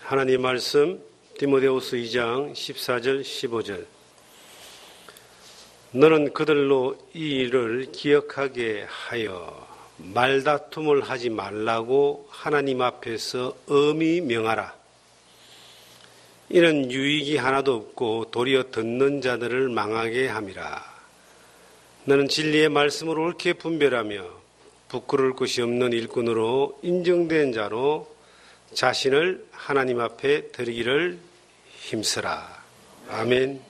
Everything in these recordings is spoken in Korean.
하나님 말씀 디모데후서 2장 14절 15절. 너는 그들로 이 일을 기억하게 하여 말다툼을 하지 말라고 하나님 앞에서 엄히 명하라. 이는 유익이 하나도 없고 도리어 듣는 자들을 망하게 함이라. 너는 진리의 말씀을 옳게 분별하며 부끄러울 것이 없는 일꾼으로 인정된 자로 자신을 하나님 앞에 드리기를 힘쓰라. 아멘.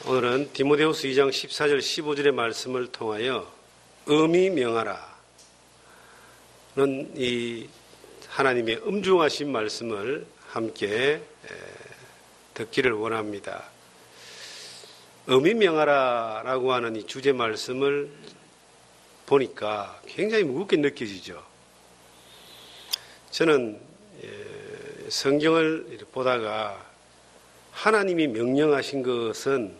오늘은 디모데후서 2장 14절 15절의 말씀을 통하여 엄히 명하라 는 이 하나님의 엄중하신 말씀을 함께 듣기를 원합니다. 엄히 명하라 라고 하는 이 주제 말씀을 보니까 굉장히 무겁게 느껴지죠. 저는 성경을 보다가 하나님이 명령하신 것은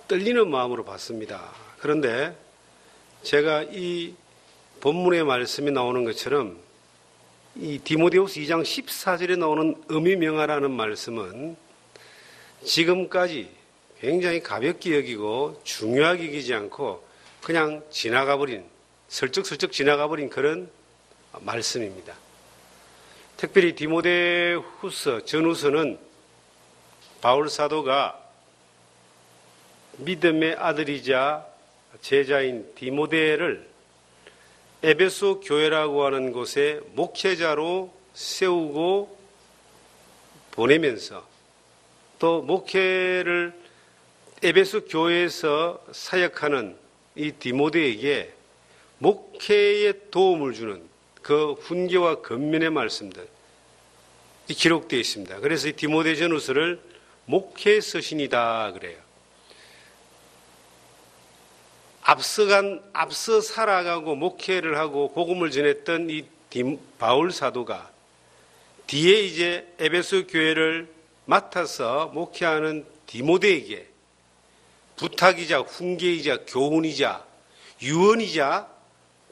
떨리는 마음으로 봤습니다. 그런데 제가 이 본문의 말씀이 나오는 것처럼 이 디모데후서 2장 14절에 나오는 엄히 명하라는 말씀은 지금까지 굉장히 가볍게 여기고 중요하게 여기지 않고 그냥 지나가버린, 슬쩍슬쩍 지나가버린 그런 말씀입니다. 특별히 디모데후서 전후서는 바울 사도가 믿음의 아들이자 제자인 디모데를 에베소 교회라고 하는 곳에 목회자로 세우고 보내면서 또 목회를 에베소 교회에서 사역하는 이 디모데에게 목회에 도움을 주는 그 훈계와 권면의 말씀들이 기록되어 있습니다. 그래서 이 디모데 전후서를 목회 서신이다 그래요. 앞서 살아가고 목회를 하고 복음을 전했던 이 바울 사도가 뒤에 이제 에베소 교회를 맡아서 목회하는 디모데에게 부탁이자 훈계이자 교훈이자 유언이자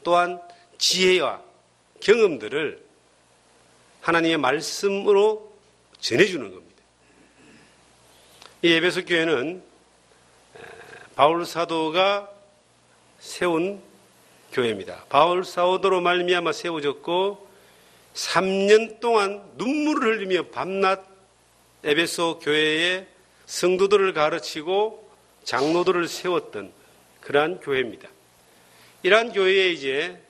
또한 지혜와 경험들을 하나님의 말씀으로 전해주는 겁니다. 이 에베소 교회는 바울 사도가 세운 교회입니다. 바울 사도로 말미암아 세워졌고 3년 동안 눈물을 흘리며 밤낮 에베소 교회의 성도들을 가르치고 장로들을 세웠던 그러한 교회입니다. 이러한 교회에 이제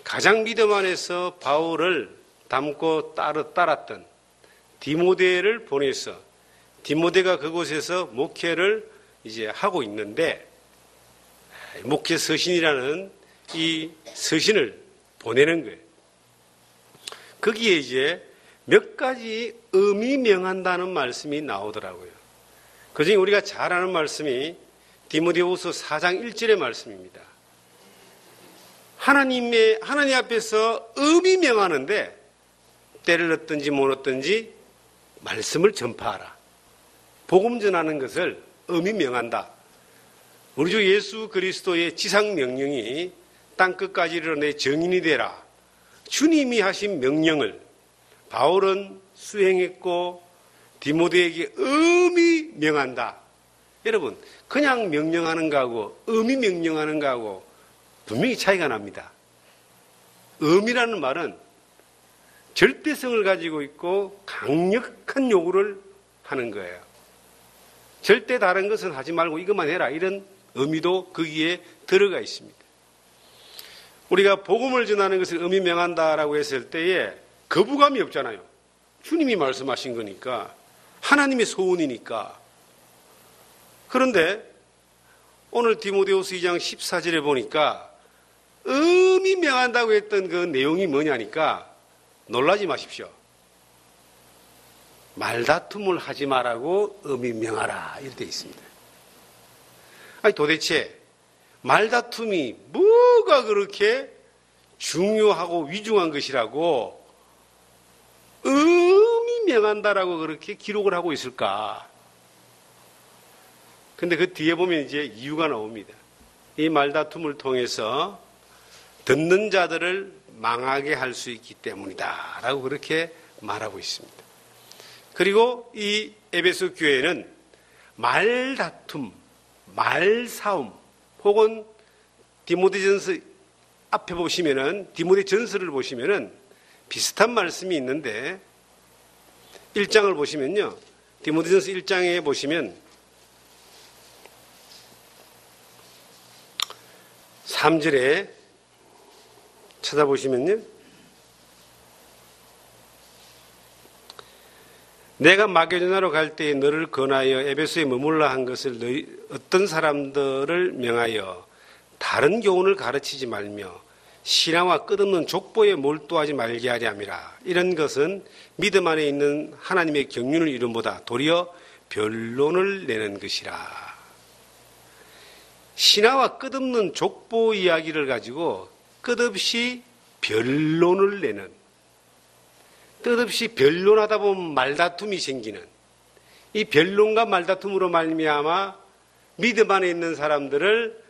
가장 믿음 안에서 바울을 닮고 따랐던 디모데를 보내서 디모데가 그곳에서 목회를 이제 하고 있는데 목회 서신이라는 이 서신을 보내는 거예요. 거기에 이제 몇 가지 엄히 명한다는 말씀이 나오더라고요. 그중에 우리가 잘 아는 말씀이 디모데후서 4장 1절의 말씀입니다. 하나님 앞에서 엄히 명하는데 때를 얻든지 못 얻든지 말씀을 전파하라. 복음 전하는 것을 엄히 명한다. 우리 주 예수 그리스도의 지상 명령이 땅끝까지 이르러 내 증인이 되라. 주님이 하신 명령을 바울은 수행했고 디모데에게 엄히 명한다. 여러분, 그냥 명령하는 거하고 엄히 명령하는 거하고 분명히 차이가 납니다. 엄이라는 말은 절대성을 가지고 있고 강력한 요구를 하는 거예요. 절대 다른 것은 하지 말고 이것만 해라. 이런 의미도 거기에 들어가 있습니다. 우리가 복음을 전하는 것을 엄히 명한다라고 했을 때에 거부감이 없잖아요. 주님이 말씀하신 거니까, 하나님의 소원이니까. 그런데 오늘 디모데후서 2장 14절에 보니까 엄히 명한다고 했던 그 내용이 뭐냐니까 놀라지 마십시오. 말다툼을 하지 말라고 엄히 명하라 이렇게 되어 있습니다. 아니 도대체 말다툼이 뭐가 그렇게 중요하고 위중한 것이라고 엄히 명한다라고 그렇게 기록을 하고 있을까? 근데 그 뒤에 보면 이제 이유가 나옵니다. 이 말다툼을 통해서 듣는 자들을 망하게 할 수 있기 때문이다 라고 그렇게 말하고 있습니다. 그리고 이 에베소 교회는 말다툼, 말싸움 혹은 디모데전서 앞에 보시면은 디모데전서를 보시면은 비슷한 말씀이 있는데 1장을 보시면요. 디모데전서 1장에 보시면 3절에 찾아보시면요. 내가 마게도냐로 갈 때에 너를 권하여 에베소에 머물라 한 것을 너희 어떤 사람들을 명하여 다른 교훈을 가르치지 말며 신앙과 끝없는 족보에 몰두하지 말게 하려 함이라. 이런 것은 믿음 안에 있는 하나님의 경륜을 이름보다 도리어 변론을 내는 것이라. 신화와 끝없는 족보 이야기를 가지고 끝없이 변론을 내는, 끝없이 변론하다 보면 말다툼이 생기는, 이 변론과 말다툼으로 말미암아 믿음 안에 있는 사람들을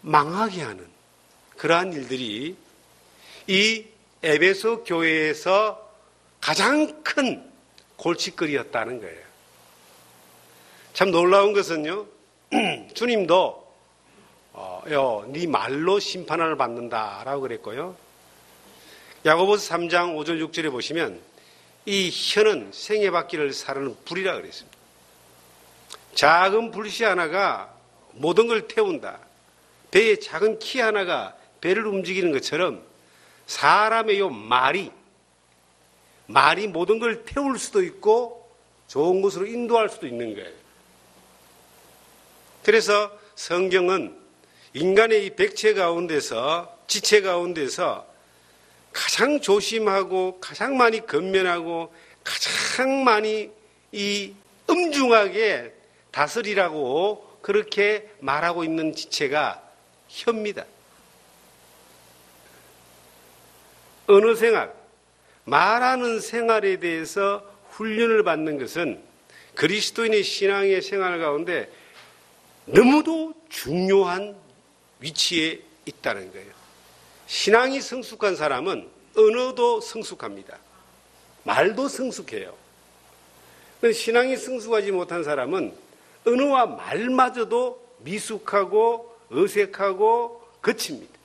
망하게 하는 그러한 일들이 이 에베소 교회에서 가장 큰 골칫거리였다는 거예요. 참 놀라운 것은요, 주님도 네 말로 심판을 받는다라고 그랬고요. 야고보서 3장 5절 6절에 보시면 이 혀는 생애받기를 사르는 불이라 그랬습니다. 작은 불씨 하나가 모든 걸 태운다. 배의 작은 키 하나가 배를 움직이는 것처럼 사람의 요 말이 모든 걸 태울 수도 있고 좋은 곳으로 인도할 수도 있는 거예요. 그래서 성경은 인간의 이 백체 가운데서, 지체 가운데서 가장 조심하고 가장 많이 건면하고 가장 많이 이 엄중하게 다스리라고 그렇게 말하고 있는 지체가 혀입니다. 언어 생활, 말하는 생활에 대해서 훈련을 받는 것은 그리스도인의 신앙의 생활 가운데 너무도 중요한 위치에 있다는 거예요. 신앙이 성숙한 사람은 언어도 성숙합니다. 말도 성숙해요. 신앙이 성숙하지 못한 사람은 언어와 말마저도 미숙하고 어색하고 거칩니다.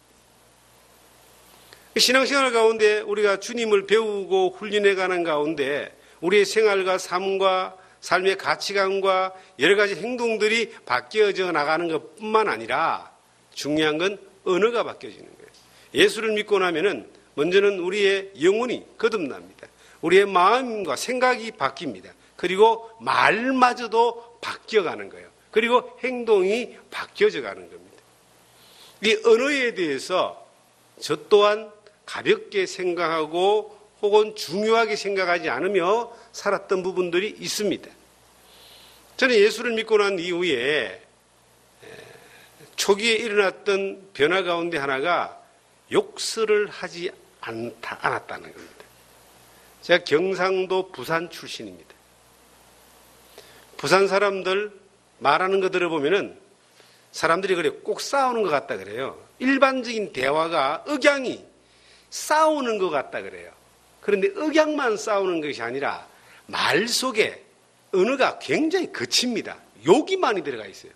신앙생활 가운데 우리가 주님을 배우고 훈련해가는 가운데 우리의 생활과 삶과 삶의 가치관과 여러 가지 행동들이 바뀌어져 나가는 것뿐만 아니라 중요한 건 언어가 바뀌어지는 거예요. 예수를 믿고 나면은 먼저는 우리의 영혼이 거듭납니다. 우리의 마음과 생각이 바뀝니다. 그리고 말마저도 바뀌어가는 거예요. 그리고 행동이 바뀌어져 가는 겁니다. 이 언어에 대해서 저 또한 가볍게 생각하고 혹은 중요하게 생각하지 않으며 살았던 부분들이 있습니다. 저는 예수를 믿고 난 이후에 초기에 일어났던 변화 가운데 하나가 욕설을 하지 않았다는 겁니다. 제가 경상도 부산 출신입니다. 부산 사람들 말하는 거 들어보면은 사람들이 그래 꼭 싸우는 것 같다 그래요. 일반적인 대화가 억양이 싸우는 것 같다 그래요. 그런데 억양만 싸우는 것이 아니라 말 속에 언어가 굉장히 거칩니다. 욕이 많이 들어가 있어요.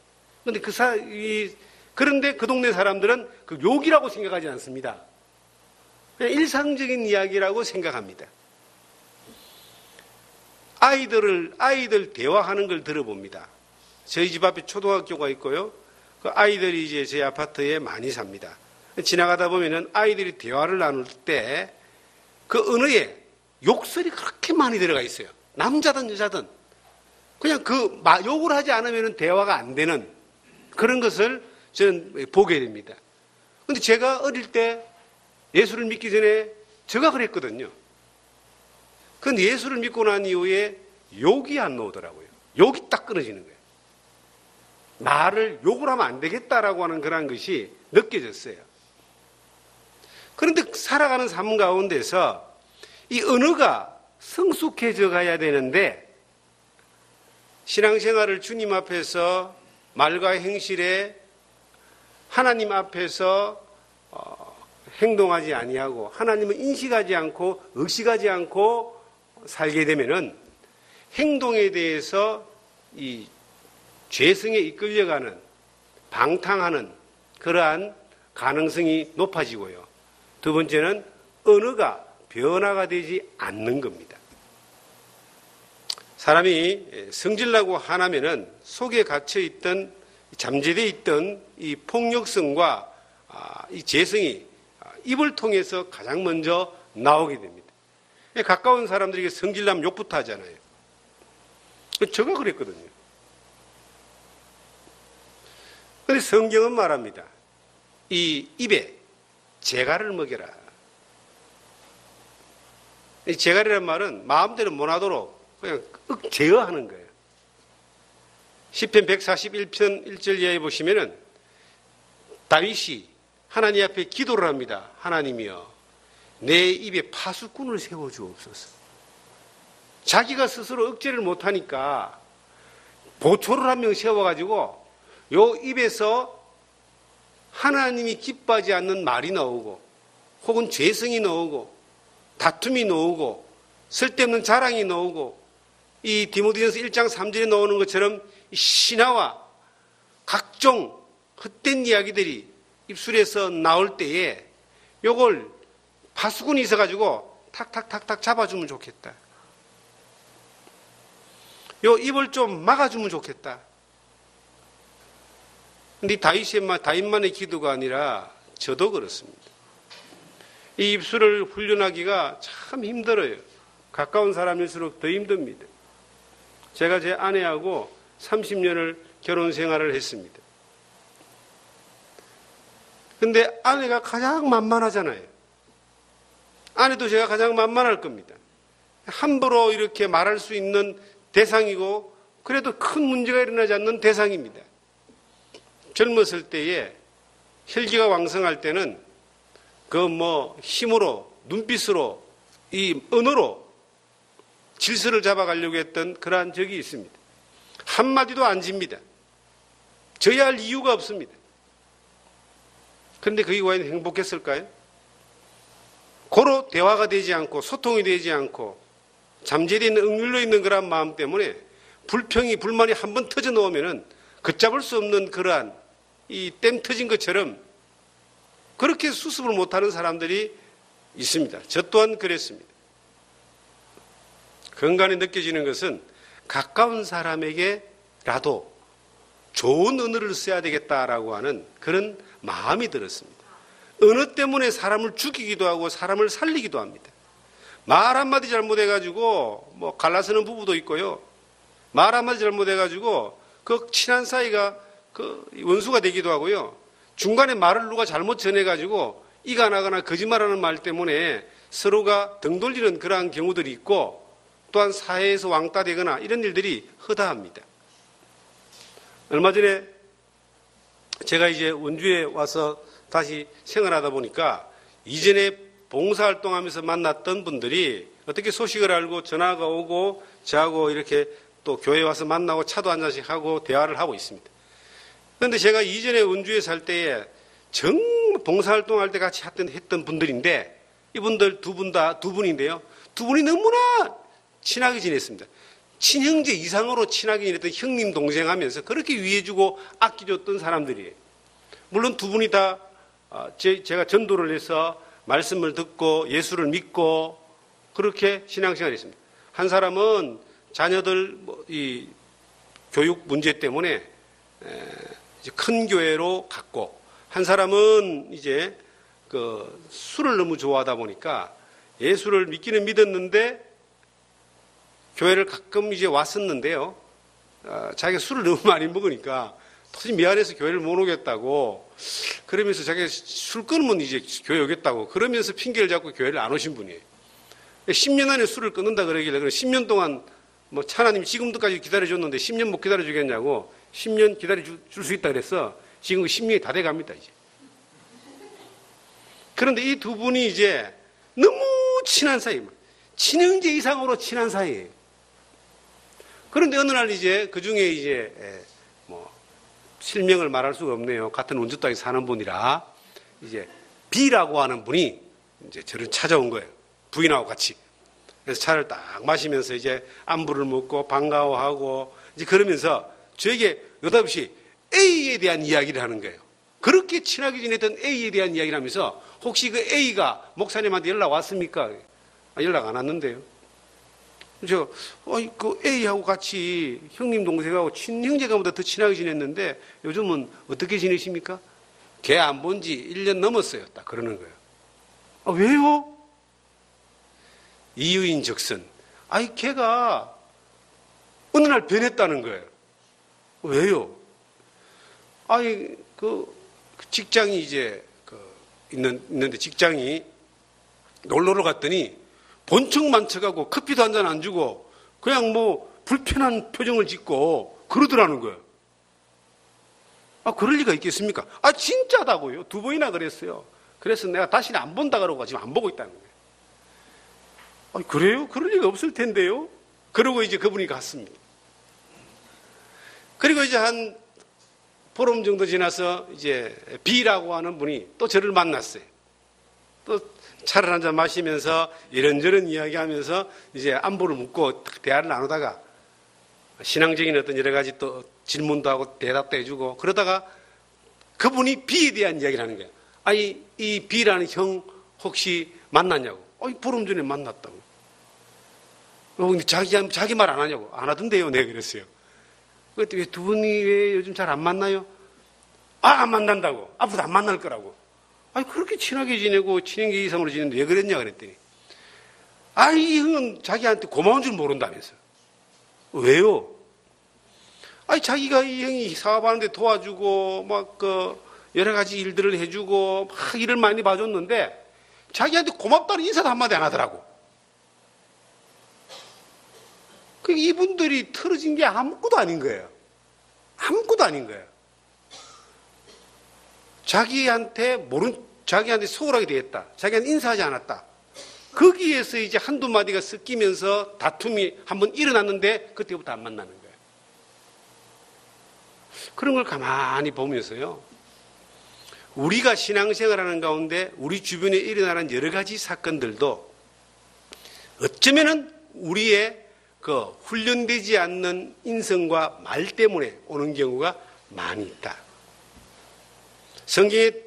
그런데 그 동네 사람들은 그 욕이라고 생각하지 않습니다. 그냥 일상적인 이야기라고 생각합니다. 아이들 대화하는 걸 들어봅니다. 저희 집 앞에 초등학교가 있고요. 그 아이들이 이제 제 아파트에 많이 삽니다. 지나가다 보면은 아이들이 대화를 나눌 때 그 언어에 욕설이 그렇게 많이 들어가 있어요. 남자든 여자든. 그냥 욕을 하지 않으면 대화가 안 되는 그런 것을 저는 보게 됩니다. 근데 제가 어릴 때 예수를 믿기 전에 제가 그랬거든요. 그런데 예수를 믿고 난 이후에 욕이 안 나오더라고요. 욕이 딱 끊어지는 거예요. 나를 욕을 하면 안 되겠다라고 하는 그런 것이 느껴졌어요. 그런데 살아가는 삶 가운데서 이 언어가 성숙해져 가야 되는데 신앙생활을 주님 앞에서 말과 행실에 하나님 앞에서 행동하지 아니하고 하나님을 인식하지 않고 의식하지 않고 살게 되면은 행동에 대해서 이 죄성에 이끌려가는 방탕하는 그러한 가능성이 높아지고요. 두 번째는 언어가 변화가 되지 않는 겁니다. 사람이 성질나고 화나면은 속에 갇혀있던 잠재되어 있던 이 폭력성과 이 재성이 입을 통해서 가장 먼저 나오게 됩니다. 가까운 사람들에게 성질나면 욕부터 하잖아요. 제가 그랬거든요. 그런데 성경은 말합니다. 이 입에 재갈을 먹여라. 이 재갈이라는 말은 마음대로 못하도록 그냥 제어하는 거예요. 시편 141편 1절 이하에 보시면은 다윗이 하나님 앞에 기도를 합니다. 하나님이여, 내 입에 파수꾼을 세워주옵소서. 자기가 스스로 억제를 못하니까 보초를 한 명 세워가지고 요 입에서 하나님이 기뻐하지 않는 말이 나오고 혹은 죄성이 나오고 다툼이 나오고 쓸데없는 자랑이 나오고 이 디모데전서 1장 3절에 나오는 것처럼 신화와 각종 헛된 이야기들이 입술에서 나올 때에 요걸 파수꾼이 있어가지고 탁탁탁탁 잡아주면 좋겠다. 요 입을 좀 막아주면 좋겠다. 근데 다윗만의 기도가 아니라 저도 그렇습니다. 이 입술을 훈련하기가 참 힘들어요. 가까운 사람일수록 더 힘듭니다. 제가 제 아내하고 30년을 결혼 생활을 했습니다. 근데 아내가 가장 만만하잖아요. 아내도 제가 가장 만만할 겁니다. 함부로 이렇게 말할 수 있는 대상이고 그래도 큰 문제가 일어나지 않는 대상입니다. 젊었을 때에 혈기가 왕성할 때는 힘으로 눈빛으로 이 언어로 질서를 잡아가려고 했던 그러한 적이 있습니다. 한마디도 안 집니다. 져야 할 이유가 없습니다. 그런데 그게 과연 행복했을까요? 고로 대화가 되지 않고 소통이 되지 않고 잠재되어 있는 억눌려 있는 그러한 마음 때문에 불만이 한번 터져 놓으면은 걷잡을 수 없는 그러한 이 땜 터진 것처럼 그렇게 수습을 못하는 사람들이 있습니다. 저 또한 그랬습니다. 건강에 느껴지는 것은 가까운 사람에게라도 좋은 언어를 써야 되겠다라고 하는 그런 마음이 들었습니다. 언어 때문에 사람을 죽이기도 하고 사람을 살리기도 합니다. 말 한마디 잘못해가지고 갈라서는 부부도 있고요. 말 한마디 잘못해가지고 그 친한 사이가 그 원수가 되기도 하고요. 중간에 말을 누가 잘못 전해가지고 이가 나거나 거짓말하는 말 때문에 서로가 등 돌리는 그러한 경우들이 있고 또한 사회에서 왕따 되거나 이런 일들이 허다합니다. 얼마 전에 제가 이제 원주에 와서 다시 생활하다 보니까 이전에 봉사활동하면서 만났던 분들이 어떻게 소식을 알고 전화가 오고 저하고 이렇게 또 교회에 와서 만나고 차도 한 잔씩 하고 대화를 하고 있습니다. 그런데 제가 이전에 원주에 살 때에 정말 봉사활동할 때 같이 했던 분들인데 이분들 두 분인데요. 두 분이 너무나 친하게 지냈습니다. 친형제 이상으로 친하게 지냈던 형님 동생 하면서 그렇게 위해주고 아껴줬던 사람들이에요. 물론 두 분이 다 제가 전도를 해서 말씀을 듣고 예수를 믿고 그렇게 신앙생활을 했습니다. 한 사람은 자녀들 이 교육 문제 때문에 이제 큰 교회로 갔고 한 사람은 이제 그 술을 너무 좋아하다 보니까 예수를 믿기는 믿었는데 교회를 가끔 이제 왔었는데요. 자기가 술을 너무 많이 먹으니까 도저히 미안해서 교회를 못 오겠다고 그러면서 자기가 술 끊으면 이제 교회 오겠다고 그러면서 핑계를 잡고 교회를 안 오신 분이에요. 10년 안에 술을 끊는다 그러길래 10년 동안 하나님 지금도까지 기다려줬는데 10년 못 기다려주겠냐고 10년 기다려줄 수 있다 그래서 지금 10년이 다 돼갑니다 이제. 그런데 이 두 분이 이제 너무 친한 사이, 친형제 이상으로 친한 사이예요. 그런데 어느 날 이제 그 중에 이제 실명을 말할 수가 없네요. 같은 원주땅에 사는 분이라 이제 B라고 하는 분이 이제 저를 찾아온 거예요. 부인하고 같이. 그래서 차를 딱 마시면서 이제 안부를 묻고 반가워하고 이제 그러면서 저에게 느닷없이 A에 대한 이야기를 하는 거예요. 그렇게 친하게 지냈던 A에 대한 이야기를 하면서 혹시 그 A가 목사님한테 연락 왔습니까? 연락 안 왔는데요. 그 A하고 같이 형님 동생하고 친형제가보다 더 친하게 지냈는데 요즘은 어떻게 지내십니까? 걔 안 본 지 1년 넘었어요. 딱 그러는 거예요. 왜요? 이유인 즉슨, 걔가 어느 날 변했다는 거예요. 왜요? 그 직장이 이제 있는데 직장이 놀러를 갔더니 본청 만척하고 커피도 한 잔 안 주고 그냥 뭐 불편한 표정을 짓고 그러더라는 거예요. 그럴 리가 있겠습니까? 진짜다고요. 2번이나 그랬어요. 그래서 내가 다시는 안 본다 그러고 지금 안 보고 있다는 거예요. 그래요? 그럴 리가 없을 텐데요? 그러고 이제 그분이 갔습니다. 그리고 이제 한 보름 정도 지나서 이제 B라고 하는 분이 또 저를 만났어요. 또 차를 한잔 마시면서 이런저런 이야기하면서 이제 안부를 묻고 대화를 나누다가 신앙적인 어떤 여러 가지 또 질문도 하고 대답도 해주고 그러다가 그분이 B에 대한 이야기를 하는 거예요. 이 B라는 형 혹시 만났냐고. 보름 전에 만났다고. 근데 자기 말 안 하냐고. 안 하던데요. 내가 그랬어요. 그랬더니 왜 2분이 왜 요즘 잘 안 만나요? 안 만난다고. 앞으로 안 만날 거라고. 그렇게 친하게 지내고 친형제 이상으로 지내는데 왜 그랬냐 그랬더니 이 형은 자기한테 고마운 줄 모른다면서. 왜요? 자기가 이 형이 사업하는데 도와주고 막 여러 가지 일들을 해주고 막 일을 많이 봐줬는데 자기한테 고맙다는 인사도 한마디 안 하더라고. 이분들이 틀어진 게 아무것도 아닌 거예요. 아무것도 아닌 거예요. 자기한테 소홀하게 되었다. 자기한테 인사하지 않았다. 거기에서 이제 한두 마디가 섞이면서 다툼이 한번 일어났는데 그때부터 안 만나는 거예요. 그런 걸 가만히 보면서요. 우리가 신앙생활하는 가운데 우리 주변에 일어나는 여러 가지 사건들도 어쩌면은 우리의 훈련되지 않는 인성과 말 때문에 오는 경우가 많이 있다. 성경의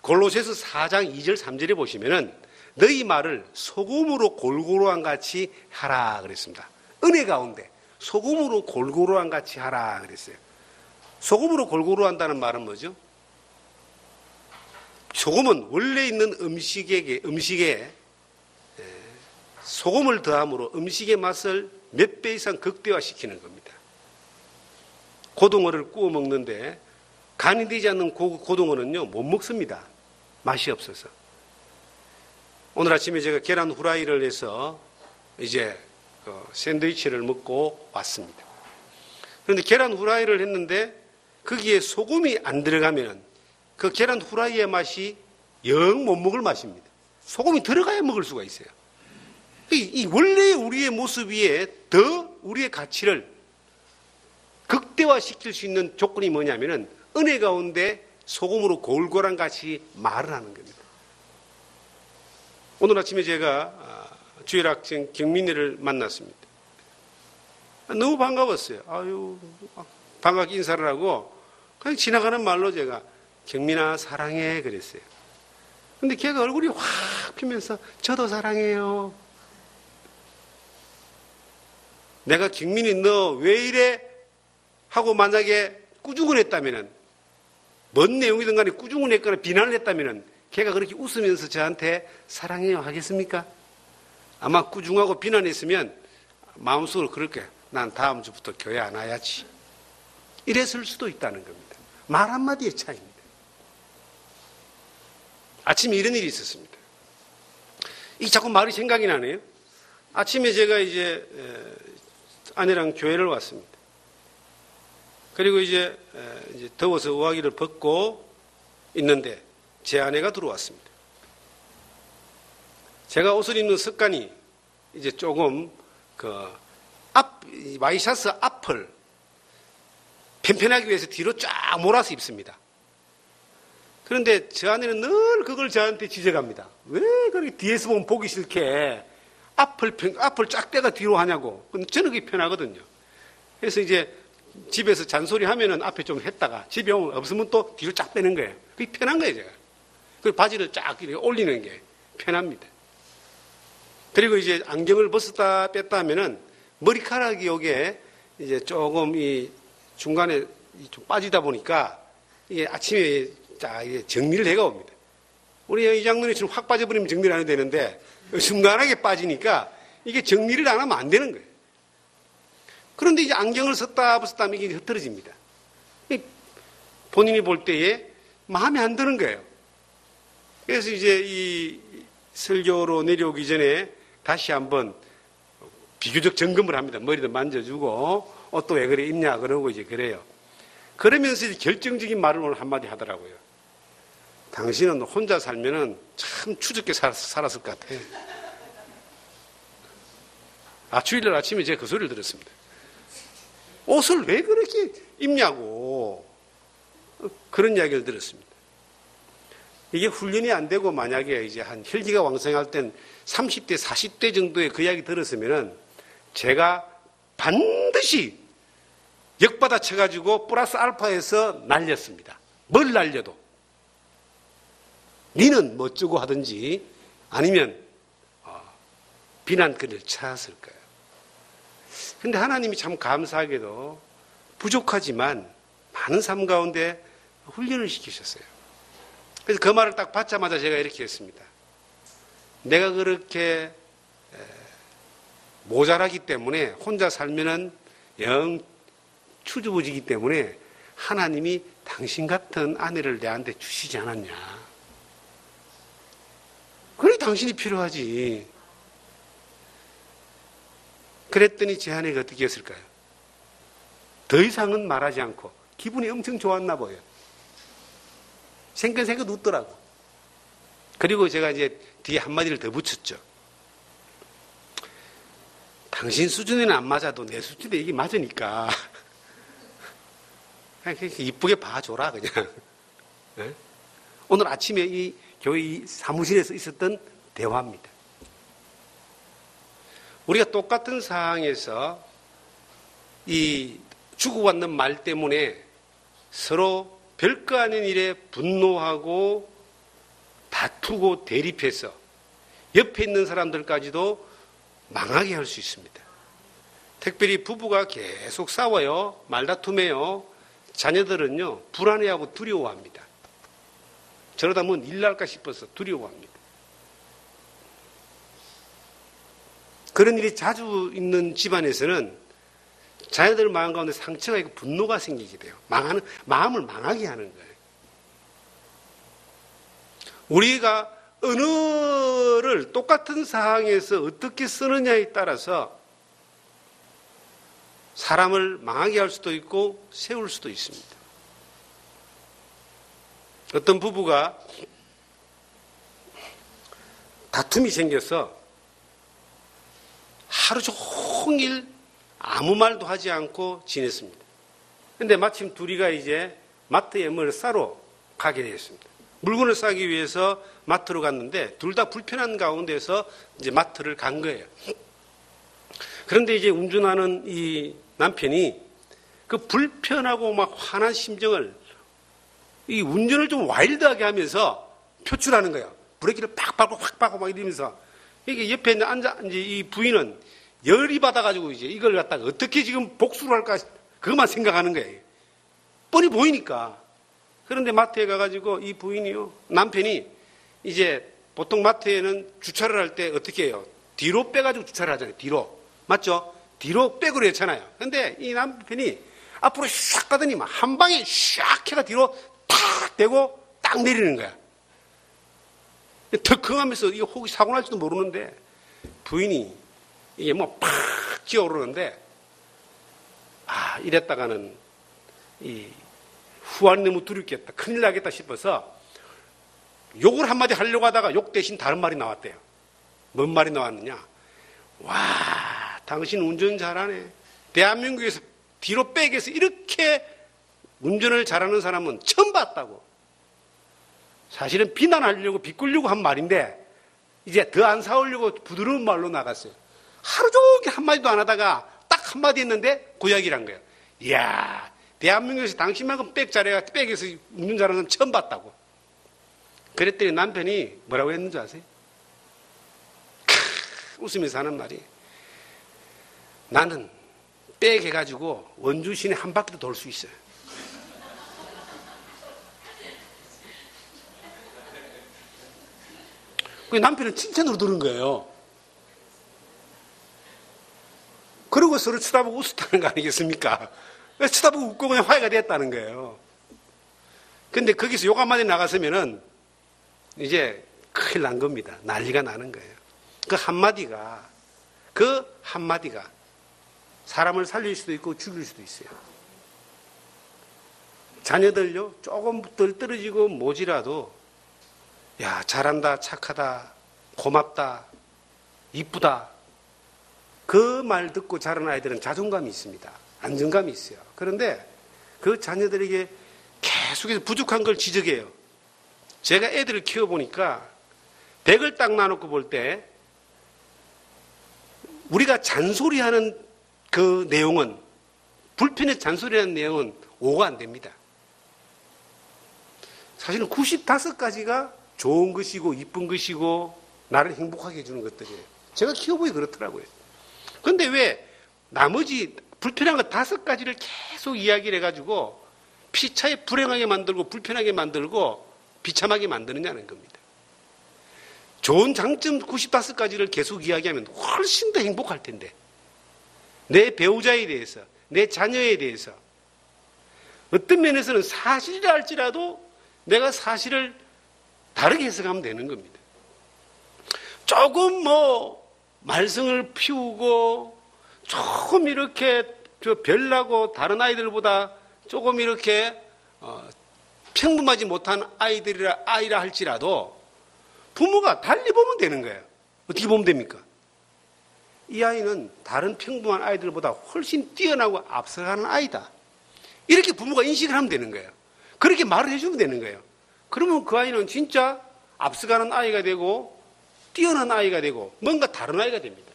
골로새서 4장 2절 3절에 보시면은 너희 말을 소금으로 골고루한 같이 하라 그랬습니다. 은혜 가운데 소금으로 골고루한 같이 하라 그랬어요. 소금으로 골고루 한다는 말은 뭐죠? 소금은 원래 있는 음식에 소금을 더함으로 음식의 맛을 몇 배 이상 극대화시키는 겁니다. 고등어를 구워 먹는데 간이 되지 않는 고등어는요 못 먹습니다. 맛이 없어서. 오늘 아침에 제가 계란 후라이를 해서 이제 샌드위치를 먹고 왔습니다. 그런데 계란 후라이를 했는데 거기에 소금이 안 들어가면 그 계란 후라이의 맛이 영 못 먹을 맛입니다. 소금이 들어가야 먹을 수가 있어요. 이 원래 우리의 모습 위에 더 우리의 가치를 극대화시킬 수 있는 조건이 뭐냐면은 은혜 가운데 소금으로 골고란 같이 말을 하는 겁니다. 오늘 아침에 제가 주일 학생 경민이를 만났습니다. 너무 반가웠어요. 반갑게 인사를 하고 그냥 지나가는 말로 제가 경민아 사랑해 그랬어요. 근데 걔가 얼굴이 확 피면서 저도 사랑해요. 내가 경민이 너 왜 이래? 하고 만약에 꾸중을 했다면은 뭔 내용이든 간에 꾸중을 했거나 비난을 했다면은 걔가 그렇게 웃으면서 저한테 사랑해요 하겠습니까? 아마 꾸중하고 비난했으면 마음속으로 그럴 거야. 난 다음 주부터 교회 안 와야지. 이랬을 수도 있다는 겁니다. 말 한마디의 차이입니다. 아침에 이런 일이 있었습니다. 이 자꾸 말이 생각이 나네요. 아침에 제가 이제 아내랑 교회를 왔습니다. 그리고 이제 더워서 우아기를 벗고 있는데 제 아내가 들어왔습니다. 제가 옷을 입는 습관이 이제 조금 와이셔츠 앞을 편편하기 위해서 뒤로 쫙 몰아서 입습니다. 그런데 저 아내는 늘 그걸 저한테 지적합니다. 왜 그렇게 뒤에서 보면 보기 싫게 앞을 쫙 떼가 뒤로 하냐고. 저는 그게 편하거든요. 그래서 이제 집에서 잔소리 하면은 앞에 좀 했다가 집에 오면 없으면 또 뒤로 쫙 빼는 거예요. 그게 편한 거예요, 제가. 그리고 바지를 쫙 이렇게 올리는 게 편합니다. 그리고 이제 안경을 벗었다 뺐다 하면은 머리카락이 여기에 이제 조금 이 중간에 좀 빠지다 보니까 이게 아침에 자, 이게 정리를 해가 옵니다. 우리 이 장로님처럼 확 빠져버리면 정리를 안 해도 되는데 순간하게 빠지니까 이게 정리를 안 하면 안 되는 거예요. 그런데 이제 안경을 썼다 벗었다 하면 이게 흐트러집니다. 본인이 볼 때에 마음에 안 드는 거예요. 그래서 이제 이 설교로 내려오기 전에 다시 한번 비교적 점검을 합니다. 머리도 만져주고 옷도 왜 그래 입냐 그러고 이제 그래요. 그러면서 이제 결정적인 말을 오늘 한마디 하더라고요. 당신은 혼자 살면은 참 추적게 살았을 것 같아. 주일날 아침에 제가 그 소리를 들었습니다. 옷을 왜 그렇게 입냐고 그런 이야기를 들었습니다. 이게 훈련이 안 되고 만약에 이제 한 혈기가 왕성할 땐 30대, 40대 정도의 그 이야기 들었으면은 제가 반드시 역받아 쳐가지고 플러스 알파에서 날렸습니다. 뭘 날려도. 니는 뭐 어쩌고 하든지 아니면 비난글을 찾았을 거예요. 근데 하나님이 참 감사하게도 부족하지만 많은 삶 가운데 훈련을 시키셨어요. 그래서 그 말을 딱 받자마자 제가 이렇게 했습니다. 내가 그렇게 모자라기 때문에 혼자 살면은 영 추주부지기 때문에 하나님이 당신 같은 아내를 내한테 주시지 않았냐. 그래 당신이 필요하지. 그랬더니 제 아내가 어떻게 했을까요? 더 이상은 말하지 않고 기분이 엄청 좋았나 봐요. 생각생각 웃더라고. 그리고 제가 이제 뒤에 한마디를 더 붙였죠. 당신 수준에는 안 맞아도 내 수준에 이게 맞으니까 그냥 이쁘게 봐줘라 그냥. 네? 오늘 아침에 이 교회 이 사무실에서 있었던 대화입니다. 우리가 똑같은 상황에서 이 주고받는 말 때문에 서로 별거 아닌 일에 분노하고 다투고 대립해서 옆에 있는 사람들까지도 망하게 할 수 있습니다. 특별히 부부가 계속 싸워요. 말다툼해요. 자녀들은요 불안해하고 두려워합니다. 저러다 뭐 일 날까 싶어서 두려워합니다. 그런 일이 자주 있는 집안에서는 자녀들 마음 가운데 상처가 있고 분노가 생기게 돼요. 마음을 망하게 하는 거예요. 우리가 언어를 똑같은 상황에서 어떻게 쓰느냐에 따라서 사람을 망하게 할 수도 있고 세울 수도 있습니다. 어떤 부부가 다툼이 생겨서 하루 종일 아무 말도 하지 않고 지냈습니다. 그런데 마침 둘이가 이제 마트에 뭘 사러 가게 되었습니다. 물건을 사기 위해서 마트로 갔는데 둘 다 불편한 가운데서 이제 마트를 간 거예요. 그런데 이제 운전하는 이 남편이 그 불편하고 막 화난 심정을 이 운전을 좀 와일드하게 하면서 표출하는 거예요. 브레이크를 팍 밟고 확 밟고 막 이러면서 이게 옆에 앉아 이제 이 부인은 열이 받아가지고 이제 이걸 갖다가 어떻게 지금 복수를 할까 그것만 생각하는 거예요. 뻔히 보이니까. 그런데 마트에 가가지고 이 부인이요 남편이 이제 보통 마트에는 주차를 할 때 어떻게 해요? 뒤로 빼가지고 주차를 하잖아요. 뒤로 맞죠? 뒤로 빼고 했잖아요. 그런데 이 남편이 앞으로 샥 가더니 한 방에 샥 해가 뒤로 탁 대고 딱 내리는 거야. 덕흥하면서 이게 혹시 사고 날지도 모르는데 부인이 이게 뭐 팍 기어오르는데 이랬다가는 이 후환이 너무 두렵겠다. 큰일 나겠다 싶어서 욕을 한마디 하려고 하다가 욕 대신 다른 말이 나왔대요. 뭔 말이 나왔느냐? 와, 당신 운전 잘하네. 대한민국에서 뒤로 빼기 위해서 이렇게 운전을 잘하는 사람은 처음 봤다고. 사실은 비난하려고 비꿀려고 한 말인데 이제 더 안 싸우려고 부드러운 말로 나갔어요. 하루 종일 한마디도 안 하다가 딱 한마디 했는데 고약이란 거예요. 이야, 대한민국에서 당신만큼 백 잘해가 백에서 웃는 사람은 처음 봤다고. 그랬더니 남편이 뭐라고 했는지 아세요? 웃으면서 하는 말이, 나는 백 해가지고 원주 시내 한 바퀴도 돌 수 있어요. 그 남편은 칭찬으로 들은 거예요. 그러고 서로 쳐다보고 웃었다는 거 아니겠습니까? 쳐다보고 웃고 그냥 화해가 됐다는 거예요. 근데 거기서 욕 한마디 나갔으면은 이제 큰일 난 겁니다. 난리가 나는 거예요. 그 한마디가 사람을 살릴 수도 있고 죽일 수도 있어요. 자녀들요, 조금 덜 떨어지고 모지라도, 야, 잘한다, 착하다, 고맙다, 이쁘다. 그 말 듣고 자란 아이들은 자존감이 있습니다. 안정감이 있어요. 그런데 그 자녀들에게 계속해서 부족한 걸 지적해요. 제가 애들을 키워보니까 100을 딱 나눠놓고 볼 때 우리가 잔소리하는 그 내용은, 불편해 잔소리하는 내용은 5가 안 됩니다. 사실은 95가지가 좋은 것이고 이쁜 것이고 나를 행복하게 해주는 것들이에요. 제가 키워보니 그렇더라고요. 그런데 왜 나머지 불편한 것 5가지를 계속 이야기를 해가지고 피차에 불행하게 만들고 불편하게 만들고 비참하게 만드느냐는 겁니다. 좋은 장점 95가지를 계속 이야기하면 훨씬 더 행복할 텐데, 내 배우자에 대해서, 내 자녀에 대해서 어떤 면에서는 사실이라 할지라도 내가 사실을 다르게 해석하면 되는 겁니다. 조금 말썽을 피우고 조금 이렇게 별나고 다른 아이들보다 조금 이렇게 평범하지 못한 아이라 할지라도 부모가 달리 보면 되는 거예요. 어떻게 보면 됩니까? 이 아이는 다른 평범한 아이들보다 훨씬 뛰어나고 앞서가는 아이다. 이렇게 부모가 인식을 하면 되는 거예요. 그렇게 말을 해주면 되는 거예요. 그러면 그 아이는 진짜 앞서가는 아이가 되고 뛰어난 아이가 되고 뭔가 다른 아이가 됩니다.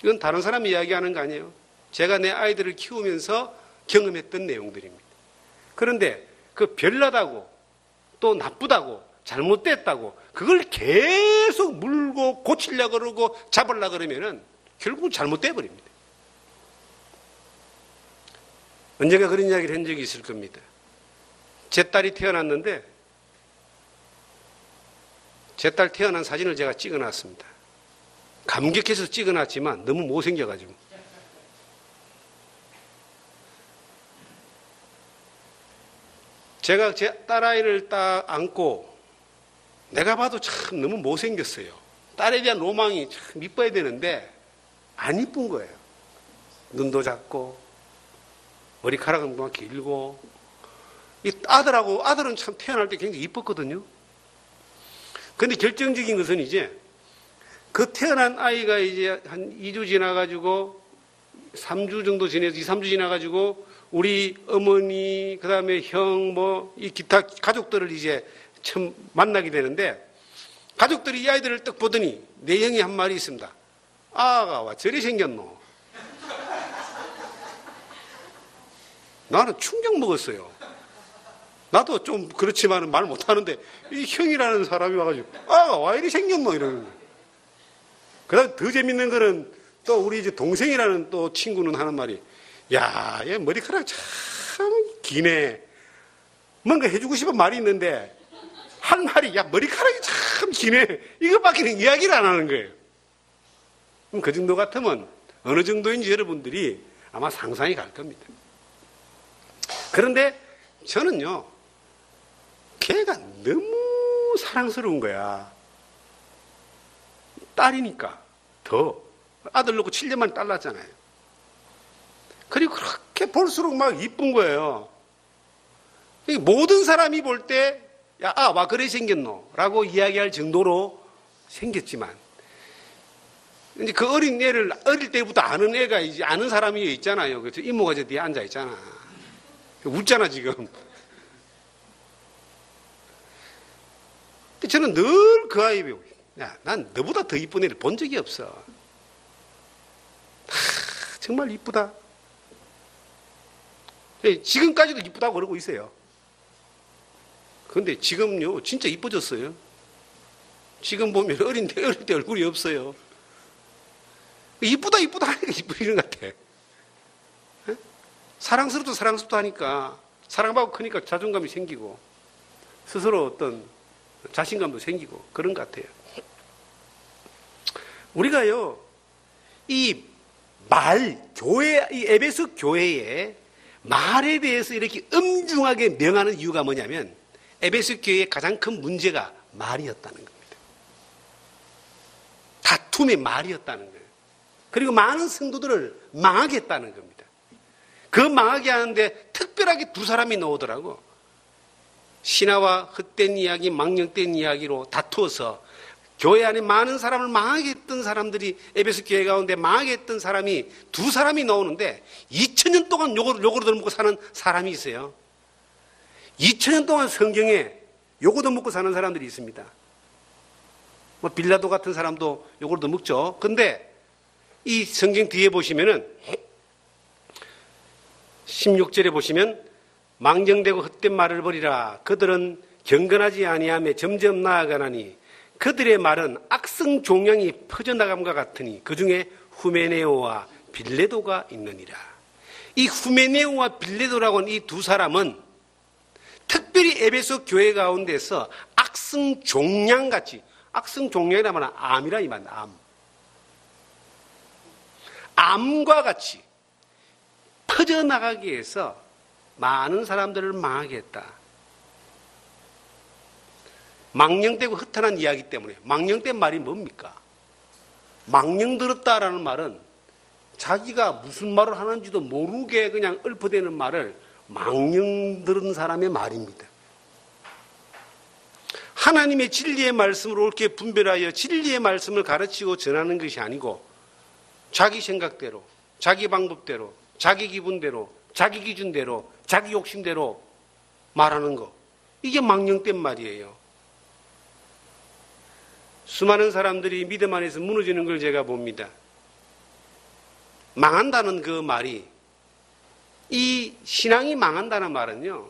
이건 다른 사람이 이야기하는 거 아니에요. 제가 내 아이들을 키우면서 경험했던 내용들입니다. 그런데 그 별나다고 또 나쁘다고 잘못됐다고 그걸 계속 물고 고치려고 그러고 잡으려고 그러면은 결국은 잘못돼 버립니다. 언젠가 그런 이야기를 한 적이 있을 겁니다. 제 딸이 태어났는데 제 딸 태어난 사진을 제가 찍어놨습니다. 감격해서 찍어놨지만 너무 못생겨가지고. 제가 제 딸아이를 딱 안고 내가 봐도 참 너무 못생겼어요. 딸에 대한 로망이 참 이뻐야 되는데 안 이쁜 거예요. 눈도 작고 머리카락은 막 길고. 이 아들은 참 태어날 때 굉장히 이뻤거든요. 그런데 결정적인 것은 이제 그 태어난 아이가 이제 한 2주 지나가지고 3주 정도 지내서 2, 3주 지나가지고 우리 어머니, 그 다음에 형, 이 기타 가족들을 이제 처음 만나게 되는데 가족들이 이 아이들을 딱 보더니 내 형이 한 말이 있습니다. 아가 와 저리 생겼노. 나는 충격 먹었어요. 나도 좀 그렇지만 말 못하는데 이 형이라는 사람이 와가지고 아가 와 이리 생겼노 이러는 거예요. 그 다음에 더 재밌는 거는 또 우리 이제 동생이라는 또 친구는 하는 말이 야, 얘 머리카락 참 기네. 뭔가 해주고 싶은 말이 있는데 한 말이 야 머리카락이 참 기네. 이것밖에 이야기를 안 하는 거예요. 그럼 그 정도 같으면 어느 정도인지 여러분들이 아마 상상이 갈 겁니다. 그런데 저는요, 걔가 너무 사랑스러운 거야. 딸이니까 더. 아들 놓고 7년만에 딸 낳았잖아요. 그리고 그렇게 볼수록 막 이쁜 거예요. 모든 사람이 볼 때, 야, 와, 그래 생겼노? 라고 이야기할 정도로 생겼지만, 이제 그 어린 애를 어릴 때부터 아는 애가 이제 아는 사람이 있잖아요. 그래서 이모가 저 뒤에 앉아 있잖아. 웃잖아, 지금. 저는 늘 그 아이 배우고, 야, 난 너보다 더 이쁜 애를 본 적이 없어. 정말 이쁘다. 지금까지도 이쁘다고 그러고 있어요. 그런데 지금요, 진짜 이뻐졌어요. 지금 보면 어릴 때 얼굴이 없어요. 이쁘다 하니까 이쁘는 것 같아. 사랑스럽다 하니까, 사랑받고 크니까 자존감이 생기고, 스스로 어떤 자신감도 생기고, 그런 것 같아요. 우리가요, 이 에베소 교회에 말에 대해서 이렇게 엄중하게 명하는 이유가 뭐냐면, 에베소 교회의 가장 큰 문제가 말이었다는 겁니다. 다툼의 말이었다는 거예요. 그리고 많은 성도들을 망하게 했다는 겁니다. 그 망하게 하는데 특별하게 두 사람이 나오더라고. 신화와 헛된 이야기, 망령된 이야기로 다투어서 교회 안에 많은 사람을 망하게 했던 사람들이, 에베소 교회 가운데 망하게 했던 사람이 두 사람이 나오는데 2000년 동안 요거로 먹고 사는 사람이 있어요. 2000년 동안 성경에 요거도 먹고 사는 사람들이 있습니다. 뭐 빌라도 같은 사람도 요거도 먹죠. 근데 이 성경 뒤에 보시면은 16절에 보시면 망정되고 헛된 말을 버리라. 그들은 경건하지 아니하며 점점 나아가나니 그들의 말은 악성 종양이 퍼져나감과 같으니 그 중에 후메네오와 빌레도가 있느니라. 이 후메네오와 빌레도라고 하는 이 두 사람은 특별히 에베소 교회 가운데서 악성 종양같이, 악성 종양이라면 암이라 이 말, 암과 같이 퍼져나가게 해서 많은 사람들을 망하게 했다. 망령되고 허탄한 이야기 때문에. 망령된 말이 뭡니까? 망령들었다라는 말은 자기가 무슨 말을 하는지도 모르게 그냥 읊어대는 말을 망령들은 사람의 말입니다. 하나님의 진리의 말씀으로 옳게 분별하여 진리의 말씀을 가르치고 전하는 것이 아니고 자기 생각대로, 자기 방법대로, 자기 기분대로, 자기 기준대로, 자기 욕심대로 말하는 거. 이게 망령된 말이에요. 수많은 사람들이 믿음 안에서 무너지는 걸 제가 봅니다. 망한다는 그 말이, 이 신앙이 망한다는 말은요,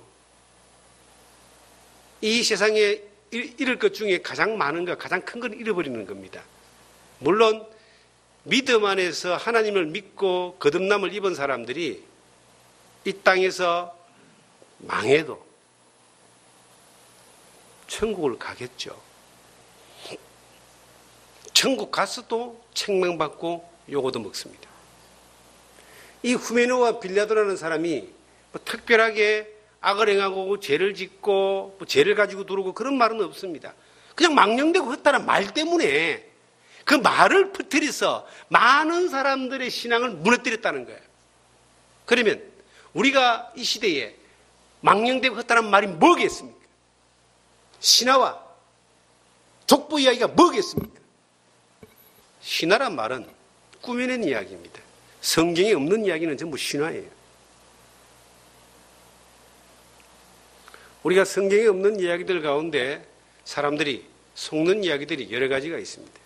이 세상에 잃을 것 중에 가장 많은 것, 가장 큰 걸 잃어버리는 겁니다. 물론 믿음 안에서 하나님을 믿고 거듭남을 입은 사람들이 이 땅에서 망해도 천국을 가겠죠. 천국 가서도 책망받고 요거도 먹습니다. 이 후메노와 빌라도라는 사람이 뭐 특별하게 악을 행하고 죄를 짓고 뭐 죄를 가지고 두르고 그런 말은 없습니다. 그냥 망령되고 헛다란 말 때문에 그 말을 퍼뜨려서 많은 사람들의 신앙을 무너뜨렸다는 거예요. 그러면 우리가 이 시대에 망령되고 헛다란 말이 뭐겠습니까? 신화와 족보 이야기가 뭐겠습니까? 신화란 말은 꾸며낸 이야기입니다. 성경에 없는 이야기는 전부 신화예요. 우리가 성경에 없는 이야기들 가운데 사람들이 속는 이야기들이 여러 가지가 있습니다.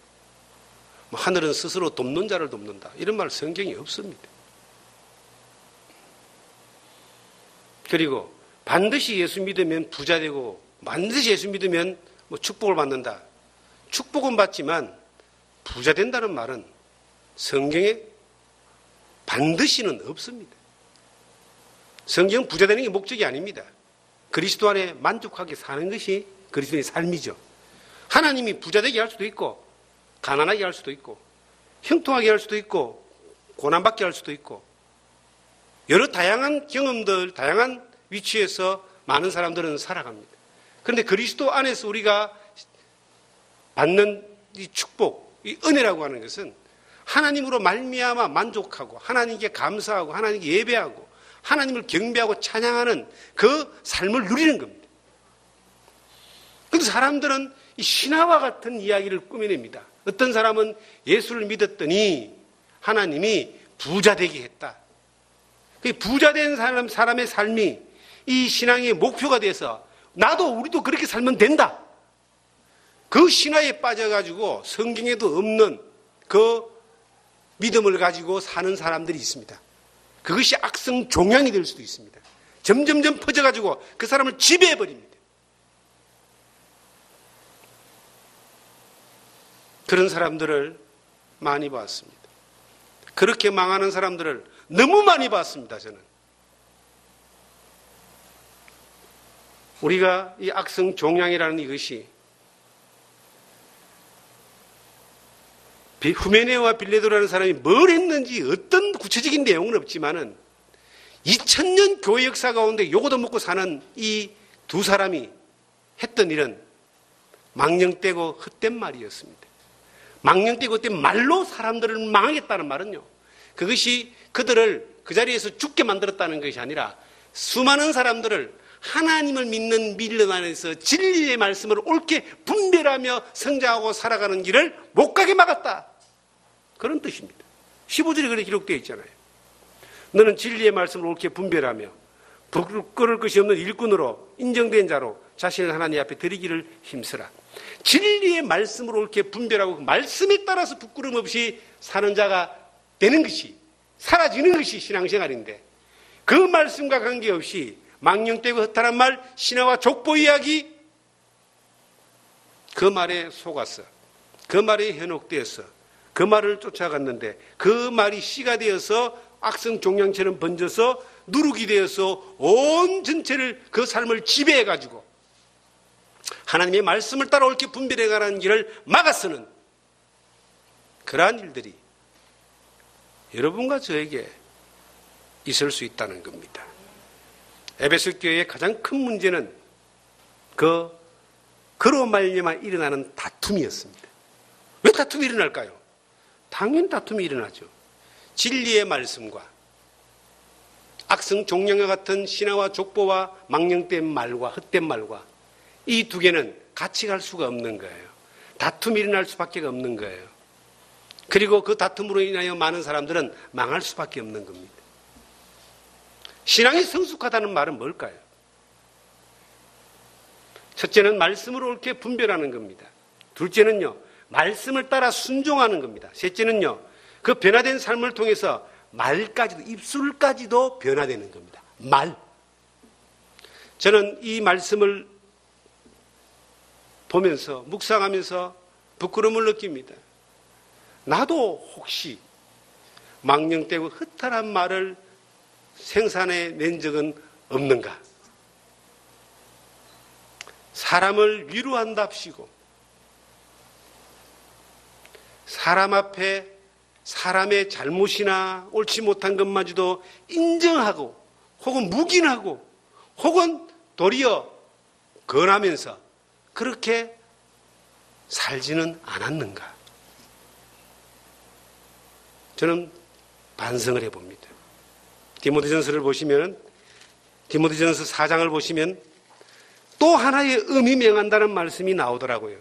하늘은 스스로 돕는 자를 돕는다. 이런 말 성경에 없습니다. 그리고 반드시 예수 믿으면 부자 되고 반드시 예수 믿으면 뭐 축복을 받는다. 축복은 받지만 부자 된다는 말은 성경에 반드시는 없습니다. 성경은 부자 되는 게 목적이 아닙니다. 그리스도 안에 만족하게 사는 것이 그리스도의 삶이죠. 하나님이 부자 되게 할 수도 있고 가난하게 할 수도 있고 형통하게 할 수도 있고 고난받게 할 수도 있고 여러 다양한 경험들, 다양한 위치에서 많은 사람들은 살아갑니다. 그런데 그리스도 안에서 우리가 받는 이 축복, 이 은혜라고 하는 것은 하나님으로 말미암아 만족하고 하나님께 감사하고 하나님께 예배하고 하나님을 경배하고 찬양하는 그 삶을 누리는 겁니다. 그런데 사람들은 이 신화와 같은 이야기를 꾸며냅니다. 어떤 사람은 예수를 믿었더니 하나님이 부자 되게 했다. 그 부자 된 사람의 삶이 이 신앙의 목표가 돼서 나도 우리도 그렇게 살면 된다. 그 신화에 빠져가지고 성경에도 없는 그 믿음을 가지고 사는 사람들이 있습니다. 그것이 악성 종양이 될 수도 있습니다. 점점점 퍼져가지고 그 사람을 지배해버립니다. 그런 사람들을 많이 봤습니다. 그렇게 망하는 사람들을 너무 많이 봤습니다, 저는. 우리가 이 악성 종양이라는 이것이 후메네오와 빌레도라는 사람이 뭘 했는지 어떤 구체적인 내용은 없지만은 2000년 교회 역사 가운데 요거도 먹고 사는 이 두 사람이 했던 일은 망령되고 헛된 말이었습니다. 망령되고 헛된 말로 사람들을 망하겠다는 말은요, 그것이 그들을 그 자리에서 죽게 만들었다는 것이 아니라 수많은 사람들을 하나님을 믿는 밀련 안에서 진리의 말씀을 옳게 분별하며 성장하고 살아가는 길을 못 가게 막았다. 그런 뜻입니다. 15절에 그렇게 기록되어 있잖아요. 너는 진리의 말씀을 옳게 분별하며 부끄러울 것이 없는 일꾼으로 인정된 자로 자신을 하나님 앞에 드리기를 힘쓰라. 진리의 말씀을 옳게 분별하고 그 말씀에 따라서 부끄러움 없이 사는 자가 되는 것이, 사라지는 것이 신앙생활인데, 그 말씀과 관계없이 망령되고 허탈한 말, 신화와 족보 이야기, 그 말에 속았어. 그 말에 현혹되었어. 그 말을 쫓아갔는데 그 말이 씨가 되어서 악성 종양처럼 번져서 누룩이 되어서 온 전체를, 그 삶을 지배해가지고 하나님의 말씀을 따라 옳게 분별해가는 길을 막아서는 그러한 일들이 여러분과 저에게 있을 수 있다는 겁니다. 에베소 교회의 가장 큰 문제는 그로 말미암아 일어나는 다툼이었습니다. 왜 다툼이 일어날까요? 당연히 다툼이 일어나죠. 진리의 말씀과 악성 종양과 같은 신화와 족보와 망령된 말과 헛된 말과 이 두 개는 같이 갈 수가 없는 거예요. 다툼이 일어날 수밖에 없는 거예요. 그리고 그 다툼으로 인하여 많은 사람들은 망할 수밖에 없는 겁니다. 신앙이 성숙하다는 말은 뭘까요? 첫째는 말씀을 옳게 분별하는 겁니다. 둘째는요, 말씀을 따라 순종하는 겁니다. 셋째는요, 그 변화된 삶을 통해서 말까지도, 입술까지도 변화되는 겁니다. 말. 저는 이 말씀을 보면서, 묵상하면서 부끄러움을 느낍니다. 나도 혹시 망령되고 허탈한 말을 생산해낸 적은 없는가? 사람을 위로한답시고 사람 앞에 사람의 잘못이나 옳지 못한 것마저도 인정하고 혹은 묵인하고 혹은 도리어 권하면서 그렇게 살지는 않았는가? 저는 반성을 해봅니다. 디모데전서를 보시면, 디모데전서 4장을 보시면 또 하나의 의미 명한다는 말씀이 나오더라고요.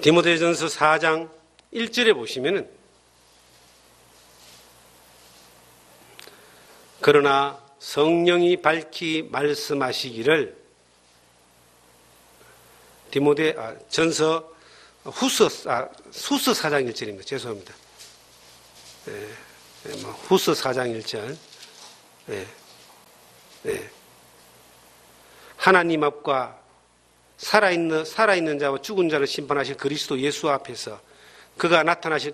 디모데전서 4장 1절에 보시면은, 그러나 성령이 밝히 말씀하시기를, 후서 4장 1절입니다. 죄송합니다. 후서 4장 1절. 하나님 앞과 살아있는 자와 죽은 자를 심판하실 그리스도 예수 앞에서 그가 나타나실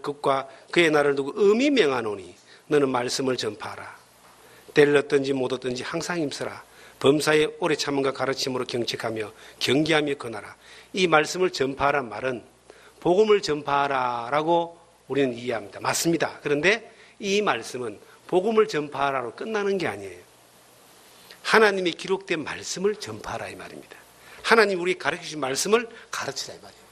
것과 그의 날을 두고 의미 명하노니 너는 말씀을 전파하라. 때를 얻든지 못 얻든지 항상 힘쓰라. 범사에 오래 참음과 가르침으로 경책하며 경계하며 권하라. 이 말씀을 전파하란 말은 복음을 전파하라라고 우리는 이해합니다. 맞습니다. 그런데 이 말씀은 복음을 전파하라로 끝나는 게 아니에요. 하나님의 기록된 말씀을 전파하라 이 말입니다. 하나님 우리 가르치신 말씀을 가르치라 이 말이에요.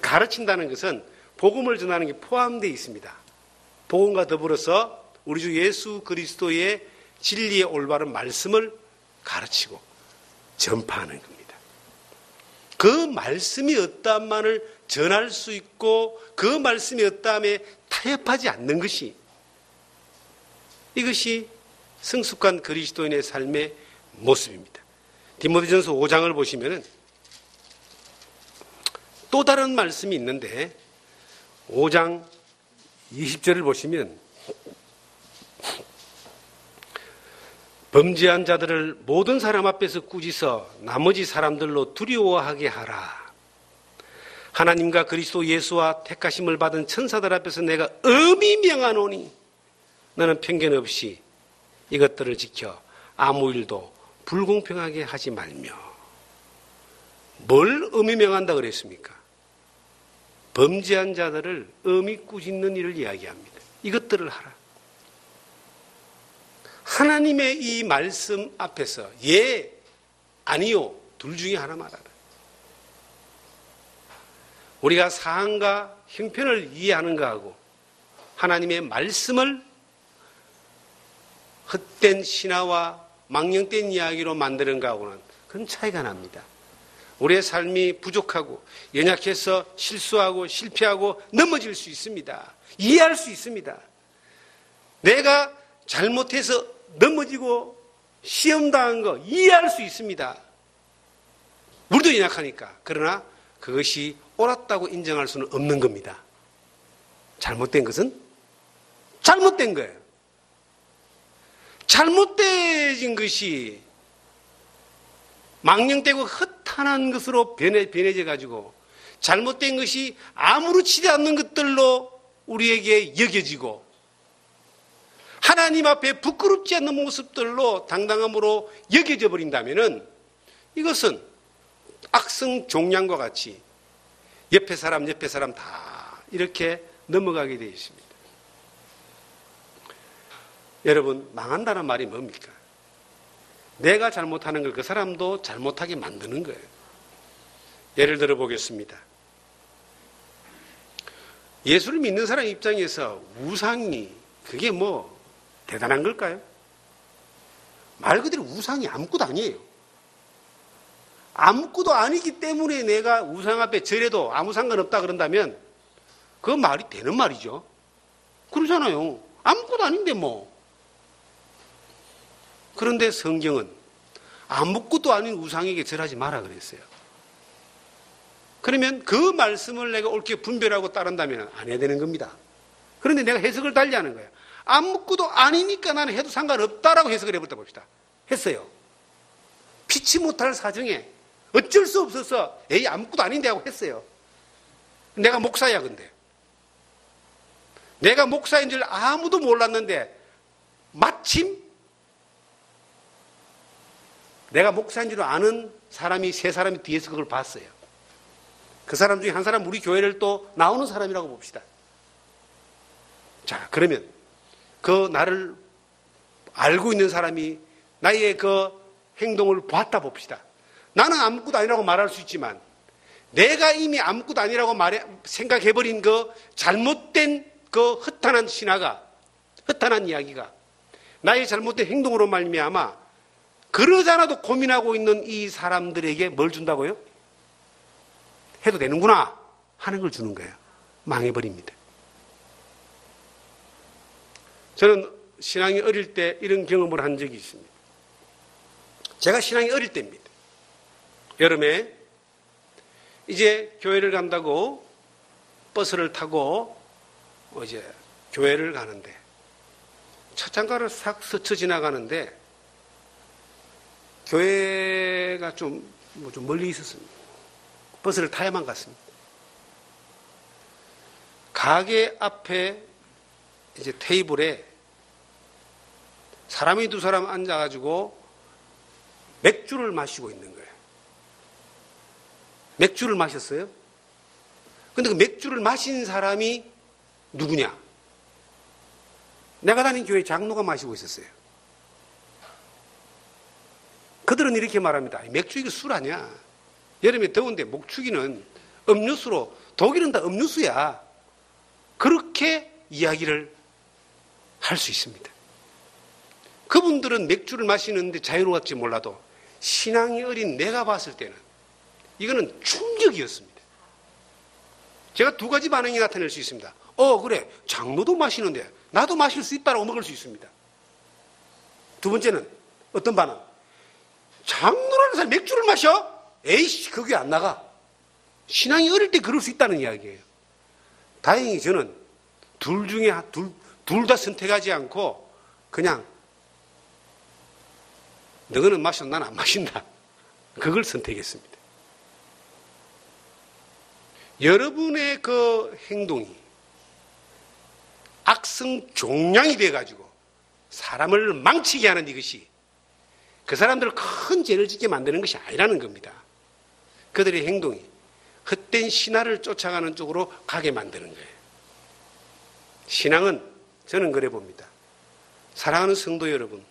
가르친다는 것은 복음을 전하는 게 포함되어 있습니다. 복음과 더불어서 우리 주 예수 그리스도의 진리의 올바른 말씀을 가르치고 전파하는 겁니다. 그 말씀이 어떠한만을 전할 수 있고 그 말씀이 어떠함에 타협하지 않는 것이, 이것이 성숙한 그리스도인의 삶의 모습입니다. 디모데전서 5장을 보시면은 또 다른 말씀이 있는데 5장 20절을 보시면 범죄한 자들을 모든 사람 앞에서 꾸짖어 나머지 사람들로 두려워하게 하라. 하나님과 그리스도 예수와 택하심을 받은 천사들 앞에서 내가 엄히 명하노니 너는 편견 없이 이것들을 지켜 아무 일도 불공평하게 하지 말며. 뭘 엄히 명한다 그랬습니까? 범죄한 자들을 엄히 꾸짖는 일을 이야기합니다. 이것들을 하라. 하나님의 이 말씀 앞에서 예, 아니요 둘 중에 하나 말하라. 우리가 사항과 형편을 이해하는 것하고 하나님의 말씀을 헛된 신화와 망령된 이야기로 만드는 것하고는 큰 차이가 납니다. 우리의 삶이 부족하고 연약해서 실수하고 실패하고 넘어질 수 있습니다. 이해할 수 있습니다. 내가 잘못해서 넘어지고 시험당한 거 이해할 수 있습니다. 우리도 연약하니까. 그러나 그것이 옳았다고 인정할 수는 없는 겁니다. 잘못된 것은 잘못된 거예요. 잘못된 것이 망령되고 허탄한 것으로 변해져 가지고 잘못된 것이 아무렇지도 않는 것들로 우리에게 여겨지고 하나님 앞에 부끄럽지 않는 모습들로 당당함으로 여겨져 버린다면은 이것은 악성 종양과 같이 옆에 사람 다 이렇게 넘어가게 되어 있습니다. 여러분, 망한다는 말이 뭡니까? 내가 잘못하는 걸 그 사람도 잘못하게 만드는 거예요. 예를 들어 보겠습니다. 예수를 믿는 사람 입장에서 우상이 그게 뭐 대단한 걸까요? 말 그대로 우상이 아무것도 아니에요. 아무것도 아니기 때문에 내가 우상 앞에 절해도 아무 상관없다 그런다면 그 말이 되는 말이죠. 그러잖아요. 아무것도 아닌데 뭐. 그런데 성경은 아무것도 아닌 우상에게 절하지 마라 그랬어요. 그러면 그 말씀을 내가 옳게 분별하고 따른다면 안 해야 되는 겁니다. 그런데 내가 해석을 달리하는 거예요. 아무것도 아니니까 나는 해도 상관없다라고 해석을 해볼까 봅시다. 했어요. 피치 못할 사정에 어쩔 수 없어서 에이 아무것도 아닌데 하고 했어요. 내가 목사야 근데. 내가 목사인 줄 아무도 몰랐는데 마침 내가 목사인 줄 아는 사람이 세 사람이 뒤에서 그걸 봤어요. 그 사람 중에 한 사람 우리 교회를 또 나오는 사람이라고 봅시다. 자, 그러면 그 나를 알고 있는 사람이 나의 그 행동을 봤다 봅시다. 나는 아무것도 아니라고 말할 수 있지만 내가 이미 아무것도 아니라고 생각해버린 그 잘못된 그 허탄한 신화가, 허탄한 이야기가 나의 잘못된 행동으로 말미암아 그러지 않아도 고민하고 있는 이 사람들에게 뭘 준다고요? 해도 되는구나 하는 걸 주는 거예요. 망해버립니다. 저는 신앙이 어릴 때 이런 경험을 한 적이 있습니다. 제가 신앙이 어릴 때입니다. 여름에 이제 교회를 간다고 버스를 타고 이제 교회를 가는데 차창가를 싹 스쳐 지나가는데 교회가 좀 멀리 있었습니다. 버스를 타야만 갔습니다. 가게 앞에 이제 테이블에 사람이 두 사람 앉아가지고 맥주를 마시고 있는 거예요. 맥주를 마셨어요. 근데 그 맥주를 마신 사람이 누구냐? 내가 다닌 교회 장로가 마시고 있었어요. 그들은 이렇게 말합니다. 맥주 이거 술 아니야. 여름에 더운데 목축이는 음료수로, 독일은 다 음료수야. 그렇게 이야기를 할 수 있습니다. 그분들은 맥주를 마시는데 자유로웠지 몰라도 신앙이 어린 내가 봤을 때는 이거는 충격이었습니다. 제가 두 가지 반응이 나타낼 수 있습니다. 그래. 장로도 마시는데 나도 마실 수 있다라고 먹을 수 있습니다. 두 번째는 어떤 반응? 장로라는 사람이 맥주를 마셔? 에이씨, 거기 안 나가. 신앙이 어릴 때 그럴 수 있다는 이야기예요. 다행히 저는 둘 중에 둘 다 선택하지 않고 그냥 너는 마셔 난 안 마신다. 그걸 선택했습니다. 여러분의 그 행동이 악성 종양이 돼가지고 사람을 망치게 하는 이것이 그 사람들을 큰 죄를 짓게 만드는 것이 아니라는 겁니다. 그들의 행동이 헛된 신화를 쫓아가는 쪽으로 가게 만드는 거예요. 신앙은 저는 그래 봅니다. 사랑하는 성도 여러분,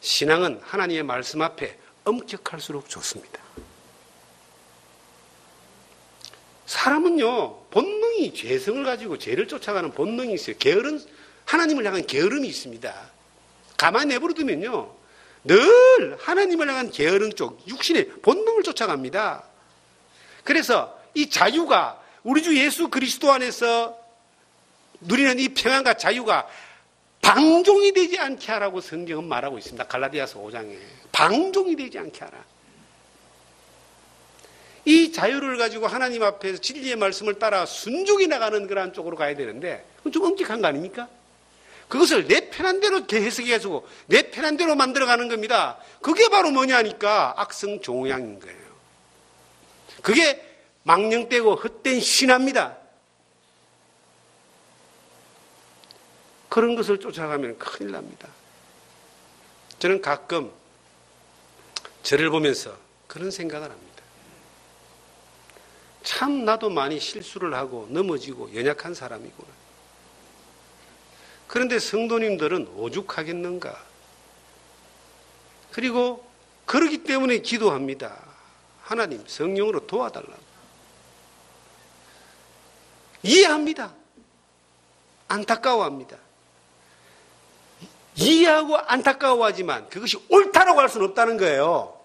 신앙은 하나님의 말씀 앞에 엄격할수록 좋습니다. 사람은요, 본능이 죄성을 가지고 죄를 쫓아가는 본능이 있어요. 게으른, 하나님을 향한 게으름이 있습니다. 가만히 내버려두면요, 늘 하나님을 향한 게으른 쪽, 육신의 본능을 쫓아갑니다. 그래서 이 자유가 우리 주 예수 그리스도 안에서 누리는 이 평안과 자유가 방종이 되지 않게 하라고 성경은 말하고 있습니다. 갈라디아서 5장에. 방종이 되지 않게 하라. 이 자유를 가지고 하나님 앞에서 진리의 말씀을 따라 순종해 나가는 그러한 쪽으로 가야 되는데 그건 좀 엄격한 거 아닙니까? 그것을 내 편한 대로 해석해가지고 내 편한 대로 만들어가는 겁니다. 그게 바로 뭐냐니까 악성 종양인 거예요. 그게 망령되고 헛된 신화입니다. 그런 것을 쫓아가면 큰일 납니다. 저는 가끔 저를 보면서 그런 생각을 합니다. 참 나도 많이 실수를 하고 넘어지고 연약한 사람이구나. 그런데 성도님들은 오죽하겠는가. 그리고 그러기 때문에 기도합니다. 하나님 성령으로 도와달라고. 이해합니다. 안타까워합니다. 이해하고 안타까워하지만 그것이 옳다라고 할 수는 없다는 거예요.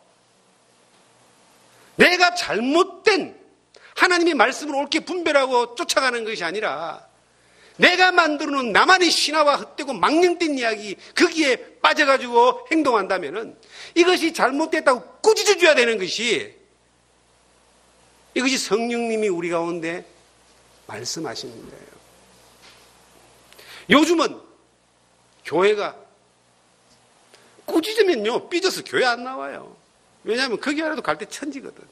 내가 잘못된 하나님의 말씀을 옳게 분별하고 쫓아가는 것이 아니라 내가 만들어놓은 나만의 신화와 헛되고 망령된 이야기 거기에 빠져가지고 행동한다면 이것이 잘못됐다고 꾸짖어줘야 되는 것이 이것이 성령님이 우리 가운데 말씀하시는 거예요. 요즘은 교회가 꾸짖으면요 삐져서 교회 안 나와요. 왜냐하면 거기라도 갈 때 천지거든.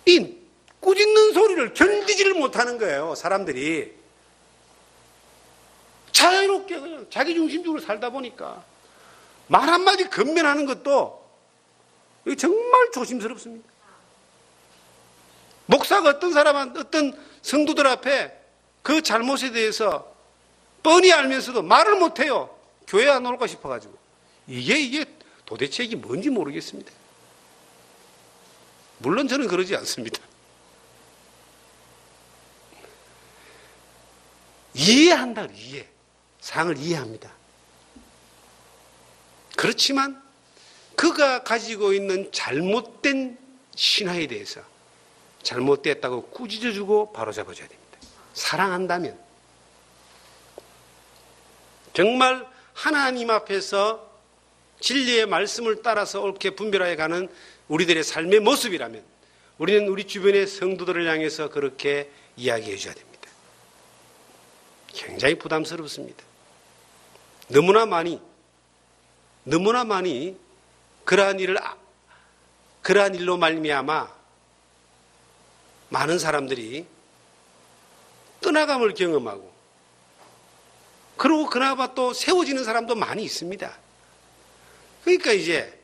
이 꾸짖는 소리를 견디지를 못하는 거예요. 사람들이 자유롭게 그냥 자기 중심적으로 살다 보니까 말 한마디 건면하는 것도 정말 조심스럽습니다. 목사가 어떤 성도들 앞에 그 잘못에 대해서 뻔히 알면서도 말을 못해요. 교회 안 올까 싶어가지고. 이게 도대체 이게 뭔지 모르겠습니다. 물론 저는 그러지 않습니다. 이해한다, 이해. 상을 이해합니다. 그렇지만 그가 가지고 있는 잘못된 신화에 대해서 잘못됐다고 꾸짖어주고 바로잡아줘야 됩니다. 사랑한다면 정말 하나님 앞에서 진리의 말씀을 따라서 옳게 분별하여 가는 우리들의 삶의 모습이라면 우리는 우리 주변의 성도들을 향해서 그렇게 이야기해 줘야 됩니다. 굉장히 부담스럽습니다. 너무나 많이 그러한 일로 말미암아 많은 사람들이 떠나감을 경험하고 그리고 그나마 또 세워지는 사람도 많이 있습니다. 그러니까 이제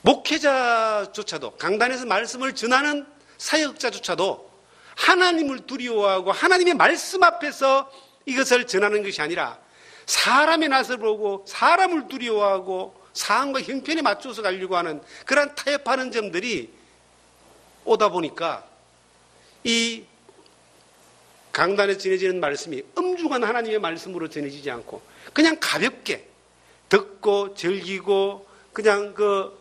목회자조차도 강단에서 말씀을 전하는 사역자조차도 하나님을 두려워하고 하나님의 말씀 앞에서 이것을 전하는 것이 아니라 사람의 낯을 보고 사람을 두려워하고 상황과 형편에 맞춰서 가려고 하는 그런 타협하는 점들이 오다 보니까 이 강단에 전해지는 말씀이 엄중한 하나님의 말씀으로 전해지지 않고 그냥 가볍게 듣고 즐기고 그냥 그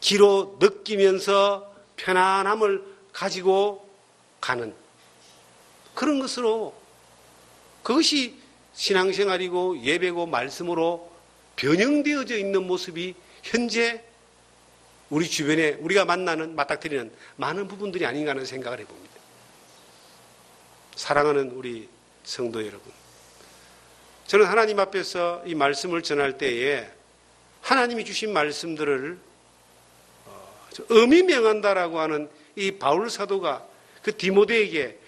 귀로 느끼면서 편안함을 가지고 가는 그런 것으로 그것이 신앙생활이고 예배고 말씀으로 변형되어져 있는 모습이 현재 우리 주변에 우리가 만나는 맞닥뜨리는 많은 부분들이 아닌가 하는 생각을 해봅니다. 사랑하는 우리 성도 여러분, 저는 하나님 앞에서 이 말씀을 전할 때에 하나님이 주신 말씀들을 의미명한다라고 하는 이 바울 사도가 그 디모데에게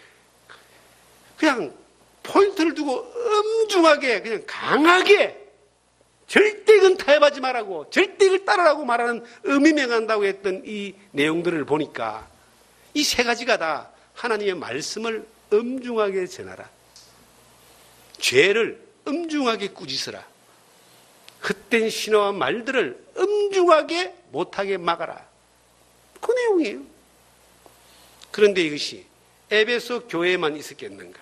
그냥 포인트를 두고 엄중하게 그냥 강하게 절대 이건 타협하지 말라고 절대 이걸 따르라고 말하는 의미명한다고 했던 이 내용들을 보니까 이 세 가지가 다 하나님의 말씀을 엄중하게 전하라. 죄를 엄중하게 꾸짖으라. 헛된 신화와 말들을 엄중하게 못하게 막아라. 그 내용이에요. 그런데 이것이 에베소 교회에만 있었겠는가?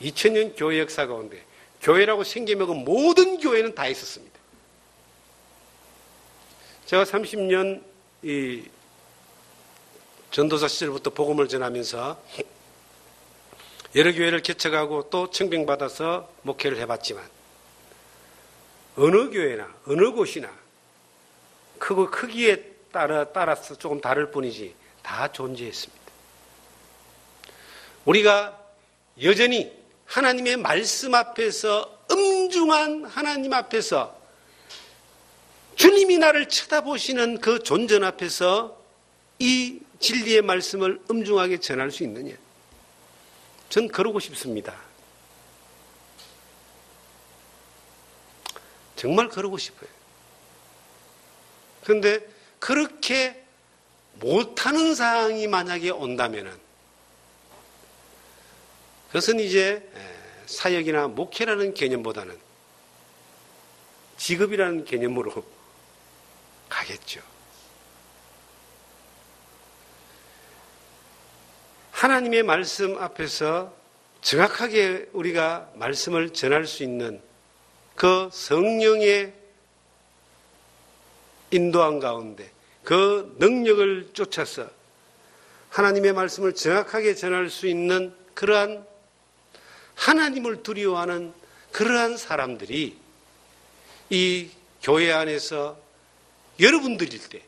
2000년 교회 역사 가운데 교회라고 생겨먹은 모든 교회는 다 있었습니다. 제가 30년 이 전도사 시절부터 복음을 전하면서 여러 교회를 개척하고 또 청빙받아서 목회를 해봤지만 어느 교회나 어느 곳이나 크고 크기에 따라서 조금 다를 뿐이지 다 존재했습니다. 우리가 여전히 하나님의 말씀 앞에서 엄중한 하나님 앞에서 주님이 나를 쳐다보시는 그 존전 앞에서 이 진리의 말씀을 엄중하게 전할 수 있느냐? 전 그러고 싶습니다. 정말 그러고 싶어요. 그런데 그렇게 못하는 상황이 만약에 온다면은 그것은 이제 사역이나 목회라는 개념보다는 직업이라는 개념으로 가겠죠. 하나님의 말씀 앞에서 정확하게 우리가 말씀을 전할 수 있는 그 성령의 인도한 가운데 그 능력을 쫓아서 하나님의 말씀을 정확하게 전할 수 있는 그러한 하나님을 두려워하는 그러한 사람들이 이 교회 안에서 여러분들일 때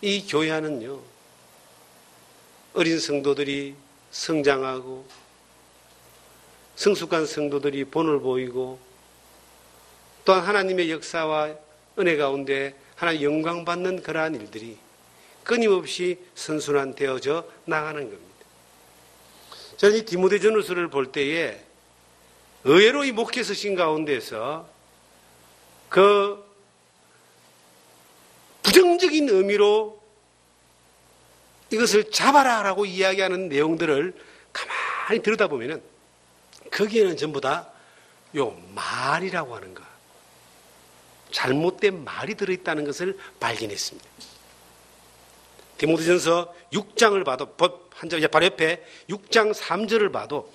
이 교회 안은요 어린 성도들이 성장하고 성숙한 성도들이 본을 보이고 또한 하나님의 역사와 은혜 가운데 하나님 영광 받는 그러한 일들이 끊임없이 선순환되어져 나가는 겁니다. 저는 이 디모데전후서를 볼 때에 의외로 이 목회 서신 가운데서 그 부정적인 의미로 이것을 잡아라라고 이야기하는 내용들을 가만히 들여다보면은 거기에는 전부 다 요 말이라고 하는 것, 잘못된 말이 들어있다는 것을 발견했습니다. 디모데전서 6장을 봐도 한절 바로 옆에 6장 3절을 봐도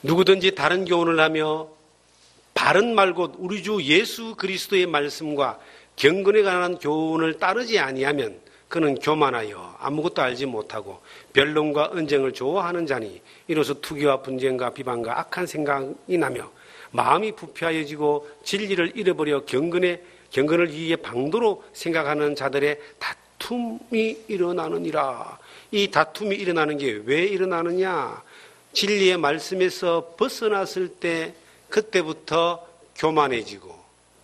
누구든지 다른 교훈을 하며 바른 말 곧 우리 주 예수 그리스도의 말씀과 경건에 관한 교훈을 따르지 아니하면 그는 교만하여 아무것도 알지 못하고 변론과 언쟁을 좋아하는 자니 이로써 투기와 분쟁과 비방과 악한 생각이 나며 마음이 부패하여지고 진리를 잃어버려 경건을 이기에 방도로 생각하는 자들의 다툼이 일어나느니라. 이 다툼이 일어나는 게 왜 일어나느냐? 진리의 말씀에서 벗어났을 때 그때부터 교만해지고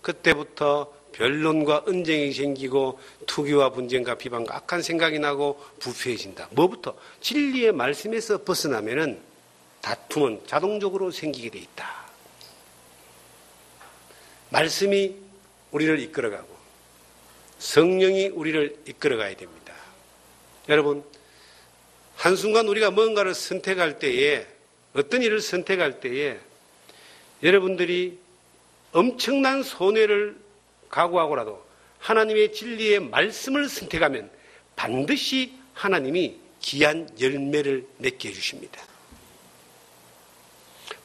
그때부터 변론과 언쟁이 생기고 투기와 분쟁과 비방과 악한 생각이 나고 부패해진다. 뭐부터? 진리의 말씀에서 벗어나면은 다툼은 자동적으로 생기게 돼 있다. 말씀이 우리를 이끌어가고 성령이 우리를 이끌어가야 됩니다. 여러분, 한순간 우리가 뭔가를 선택할 때에 어떤 일을 선택할 때에 여러분들이 엄청난 손해를 각오하고라도 하나님의 진리의 말씀을 선택하면 반드시 하나님이 귀한 열매를 맺게 해주십니다.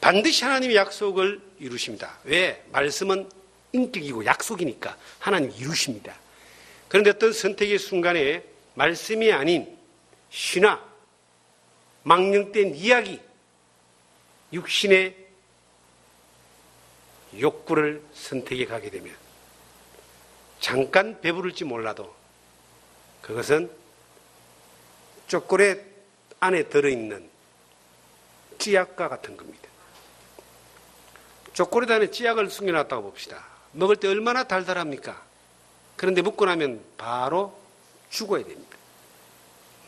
반드시 하나님의 약속을 이루십니다. 왜? 말씀은 인격이고 약속이니까 하나님 이루십니다. 그런데 어떤 선택의 순간에 말씀이 아닌 신화, 망령된 이야기, 육신의 욕구를 선택해 가게 되면 잠깐 배부를지 몰라도 그것은 초콜릿 안에 들어있는 찌약과 같은 겁니다. 초콜릿 안에 찌약을 숨겨놨다고 봅시다. 먹을 때 얼마나 달달합니까? 그런데 먹고 나면 바로 죽어야 됩니다.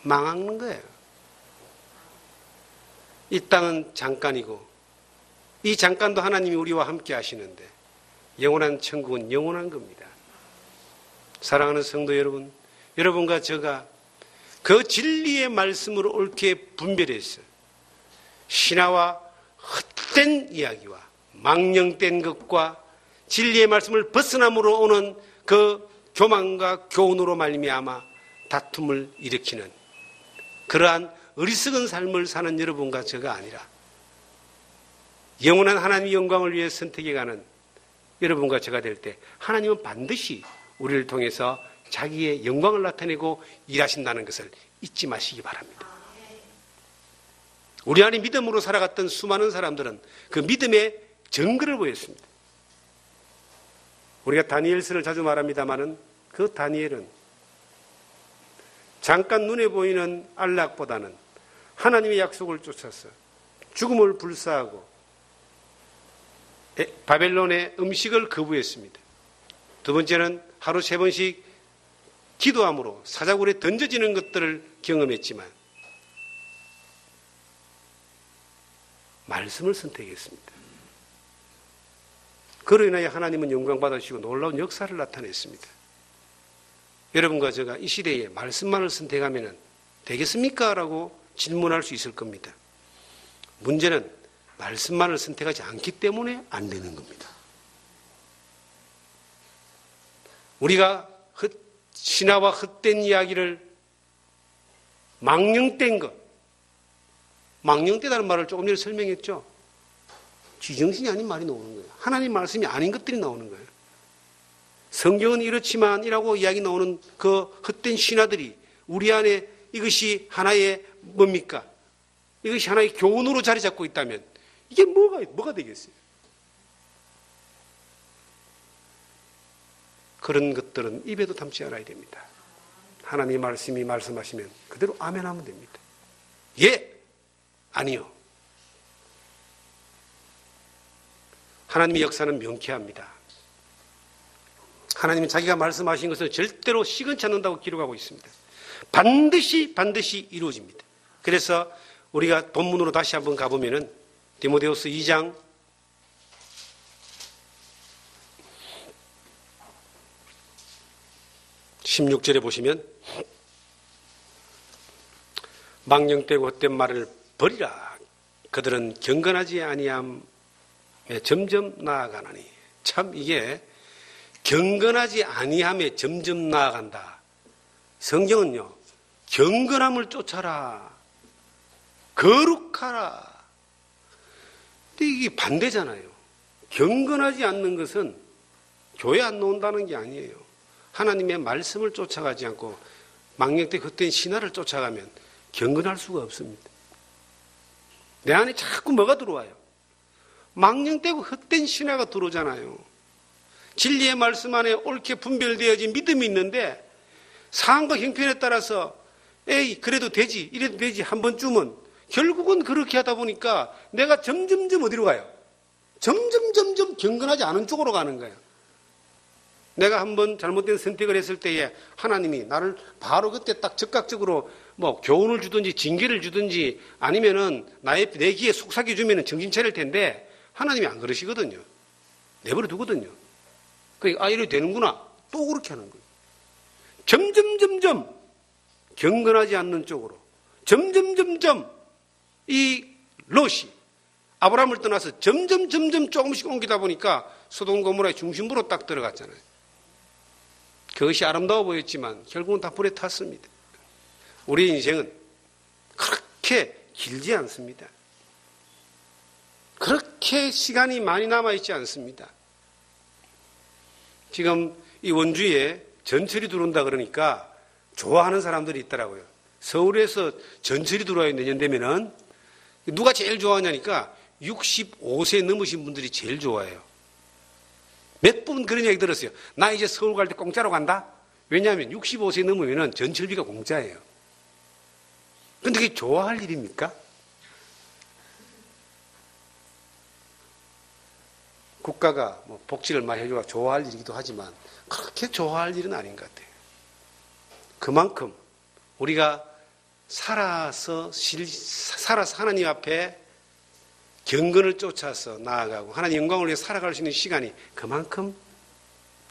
망하는 거예요. 이 땅은 잠깐이고 이 잠깐도 하나님이 우리와 함께 하시는데 영원한 천국은 영원한 겁니다. 사랑하는 성도 여러분, 여러분과 제가 그 진리의 말씀으로 옳게 분별해서 신화와 헛된 이야기와 망령된 것과 진리의 말씀을 벗어남으로 오는 그 교만과 교훈으로 말미암아 다툼을 일으키는 그러한 어리석은 삶을 사는 여러분과 제가 아니라 영원한 하나님의 영광을 위해 선택해가는 여러분과 제가 될 때 하나님은 반드시 우리를 통해서 자기의 영광을 나타내고 일하신다는 것을 잊지 마시기 바랍니다. 우리 안에 믿음으로 살아갔던 수많은 사람들은 그 믿음의 증거를 보였습니다. 우리가 다니엘서를 자주 말합니다마는 그 다니엘은 잠깐 눈에 보이는 안락보다는 하나님의 약속을 쫓아서 죽음을 불사하고 바벨론의 음식을 거부했습니다. 두 번째는 하루 3번씩 기도함으로 사자굴에 던져지는 것들을 경험했지만 말씀을 선택했습니다. 그로 인하여 하나님은 영광 받으시고 놀라운 역사를 나타냈습니다. 여러분과 제가 이 시대에 말씀만을 선택하면 되겠습니까? 라고 질문할 수 있을 겁니다. 문제는 말씀만을 선택하지 않기 때문에 안 되는 겁니다. 우리가 신화와 헛된 이야기를 망령된 것, 망령되다는 말을 조금 전에 설명했죠. 지정신이 아닌 말이 나오는 거예요. 하나님 말씀이 아닌 것들이 나오는 거예요. 성경은 이렇지만 이라고 이야기 나오는 그 헛된 신화들이 우리 안에 이것이 하나의 뭡니까? 이것이 하나의 교훈으로 자리 잡고 있다면 이게 뭐가 되겠어요? 그런 것들은 입에도 담지 않아야 됩니다. 하나님의 말씀이 말씀하시면 그대로 아멘 하면 됩니다. 예, 아니요. 하나님의 역사는 명쾌합니다. 하나님은 자기가 말씀하신 것을 절대로 시건치 않는다고 기록하고 있습니다. 반드시 이루어집니다. 그래서 우리가 본문으로 다시 한번 가보면은 디모데후서 2장 16절에 보시면 망령되고 헛된 말을 버리라. 그들은 경건하지 아니함에 점점 나아가나니. 참 이게 경건하지 아니함에 점점 나아간다. 성경은요, 경건함을 쫓아라. 거룩하라. 근데 이게 반대잖아요. 경건하지 않는 것은 교회 안 나온다는 게 아니에요. 하나님의 말씀을 쫓아가지 않고 망령되고 헛된 신화를 쫓아가면 경건할 수가 없습니다. 내 안에 자꾸 뭐가 들어와요? 망령되고 헛된 신화가 들어오잖아요. 진리의 말씀 안에 옳게 분별되어진 믿음이 있는데 상황과 형편에 따라서 에이 그래도 되지 이래도 되지 한 번쯤은 결국은 그렇게 하다 보니까 내가 점점점 어디로 가요? 점점 경건하지 않은 쪽으로 가는 거예요. 내가 한번 잘못된 선택을 했을 때에 하나님이 나를 바로 그때 딱 즉각적으로 뭐 교훈을 주든지 징계를 주든지 아니면은 내 귀에 속삭여 주면은 정신 차릴 텐데 하나님이 안 그러시거든요. 내버려 두거든요. 그러니까 이래 되는구나. 또 그렇게 하는 거예요. 점점 경건하지 않는 쪽으로 점점 이 롯이 아브라함을 떠나서 점점 조금씩 옮기다 보니까 소돔 고모라의 중심부로 딱 들어갔잖아요. 그것이 아름다워 보였지만 결국은 다 불에 탔습니다. 우리 인생은 그렇게 길지 않습니다. 그렇게 시간이 많이 남아있지 않습니다. 지금 이 원주에 전철이 들어온다 그러니까 좋아하는 사람들이 있더라고요. 서울에서 전철이 들어와요. 내년 되면은 누가 제일 좋아하냐니까 65세 넘으신 분들이 제일 좋아해요. 몇 번 그런 얘기 들었어요. 나 이제 서울 갈 때 공짜로 간다? 왜냐하면 65세 넘으면 전철비가 공짜예요. 근데 그게 좋아할 일입니까? 국가가 뭐 복지를 많이 해주고 좋아할 일이기도 하지만 그렇게 좋아할 일은 아닌 것 같아요. 그만큼 우리가 살아서 하나님 앞에 경건을 쫓아서 나아가고 하나님 영광을 위해 살아갈 수 있는 시간이 그만큼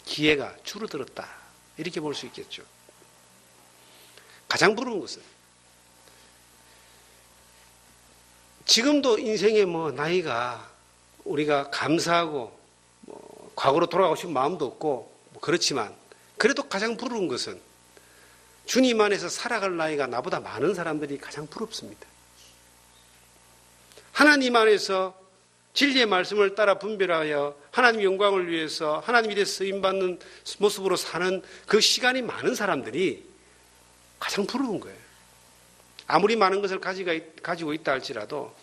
기회가 줄어들었다. 이렇게 볼 수 있겠죠. 가장 부러운 것은 지금도 인생의 나이가 우리가 감사하고 과거로 돌아가고 싶은 마음도 없고 그렇지만 그래도 가장 부러운 것은 주님 안에서 살아갈 나이가 나보다 많은 사람들이 가장 부럽습니다. 하나님 안에서 진리의 말씀을 따라 분별하여 하나님 영광을 위해서 하나님 일에 쓰임받는 모습으로 사는 그 시간이 많은 사람들이 가장 부러운 거예요. 아무리 많은 것을 가지고 있다 할지라도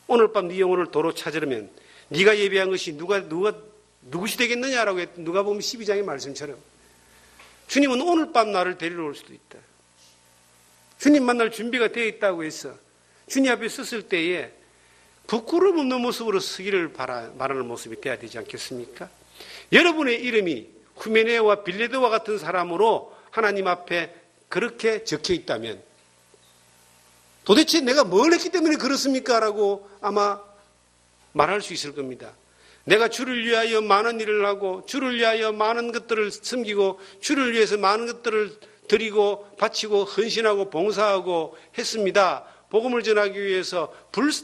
오늘 밤 네 영혼을 도로 찾으려면 네가 예배한 것이 누구시 되겠느냐라고 했던 누가복음 12장의 말씀처럼 주님은 오늘 밤 나를 데리러 올 수도 있다. 주님 만날 준비가 되어 있다고 해서 주님 앞에 섰을 때에 부끄러움 없는 모습으로 서기를 바라는 모습이 되어야 되지 않겠습니까? 여러분의 이름이 후메네와 빌레드와 같은 사람으로 하나님 앞에 그렇게 적혀 있다면 도대체 내가 뭘 했기 때문에 그렇습니까? 라고 아마 말할 수 있을 겁니다. 내가 주를 위하여 많은 일을 하고 주를 위하여 많은 것들을 섬기고 주를 위해서 많은 것들을 드리고 바치고 헌신하고 봉사하고 했습니다. 복음을 전하기 위해서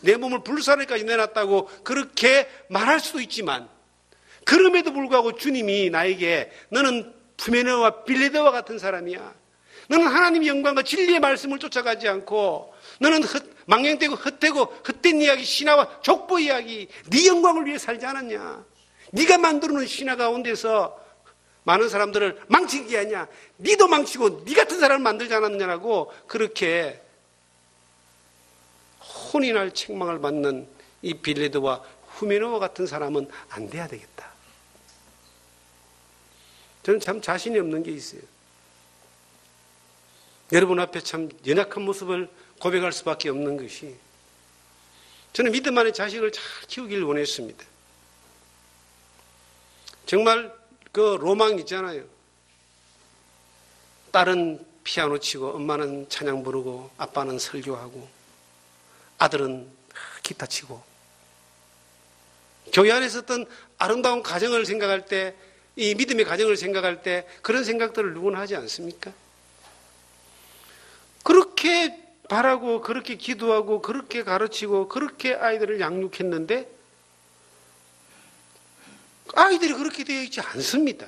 내 몸을 불사르기까지 내놨다고 그렇게 말할 수도 있지만 그럼에도 불구하고 주님이 나에게 너는 후메네와 빌레드와 같은 사람이야. 너는 하나님의 영광과 진리의 말씀을 쫓아가지 않고 너는 망령되고 헛된 이야기, 신화와 족보 이야기, 네 영광을 위해 살지 않았냐. 네가 만들어놓은 신화 가운데서 많은 사람들을 망치게 하냐. 네도 망치고 네 같은 사람을 만들지 않았냐라고 그렇게 혼이 날 책망을 받는 이 빌레드와 후메네와 같은 사람은 안 돼야 되겠다. 저는 참 자신이 없는 게 있어요. 여러분 앞에 참 연약한 모습을 고백할 수밖에 없는 것이 저는 믿음 안에 자식을 잘 키우길 원했습니다. 정말 그 로망 있잖아요. 딸은 피아노 치고 엄마는 찬양 부르고 아빠는 설교하고 아들은 기타 치고 교회 안에서 어떤 아름다운 가정을 생각할 때 이 믿음의 가정을 생각할 때 그런 생각들을 누구나 하지 않습니까? 그렇게 바라고 그렇게 기도하고 그렇게 가르치고 그렇게 아이들을 양육했는데 아이들이 그렇게 되어 있지 않습니다.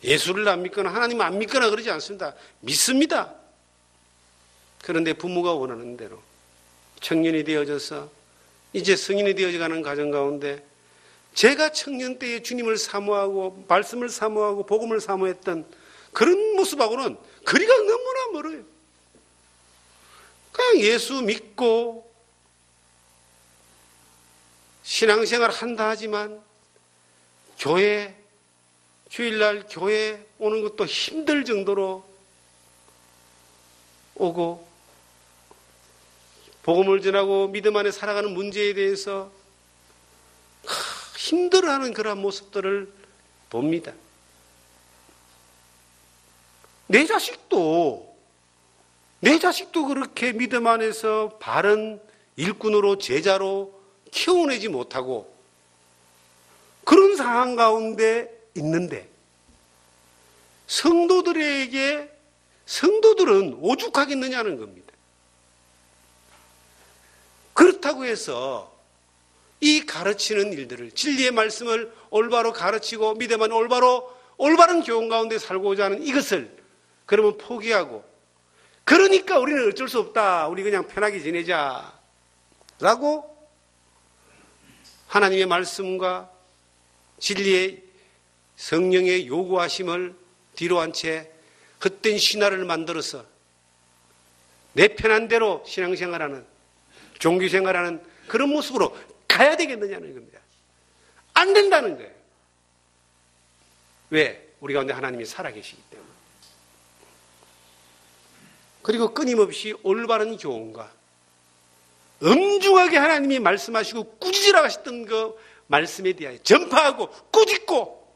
예수를 안 믿거나 하나님을 안 믿거나 그러지 않습니다. 믿습니다. 그런데 부모가 원하는 대로 청년이 되어져서 이제 성인이 되어져가는 가정 가운데 제가 청년 때에 주님을 사모하고 말씀을 사모하고 복음을 사모했던 그런 모습하고는 거리가 너무나 멀어요. 그냥 예수 믿고 신앙생활 한다 하지만 교회 주일날 교회 오는 것도 힘들 정도로 오고 복음을 전하고 믿음 안에 살아가는 문제에 대해서 힘들어하는 그런 모습들을 봅니다. 내 자식도 그렇게 믿음 안에서 바른 일꾼으로 제자로 키워내지 못하고 그런 상황 가운데 있는데 성도들은 오죽하겠느냐는 겁니다. 그렇다고 해서 이 가르치는 일들을 진리의 말씀을 올바로 가르치고 믿음 안에 올바른 교훈 가운데 살고자 하는 이것을 그러면 포기하고 그러니까 우리는 어쩔 수 없다. 우리 그냥 편하게 지내자. 라고 하나님의 말씀과 진리의 성령의 요구하심을 뒤로 한 채 헛된 신화를 만들어서 내 편한 대로 신앙생활하는 종교생활하는 그런 모습으로 가야 되겠느냐는 겁니다. 안 된다는 거예요. 왜? 우리 가운데 하나님이 살아계시기 때문에. 그리고 끊임없이 올바른 교훈과 엄중하게 하나님이 말씀하시고 꾸짖으라 하셨던 그 말씀에 대하여 전파하고 꾸짖고,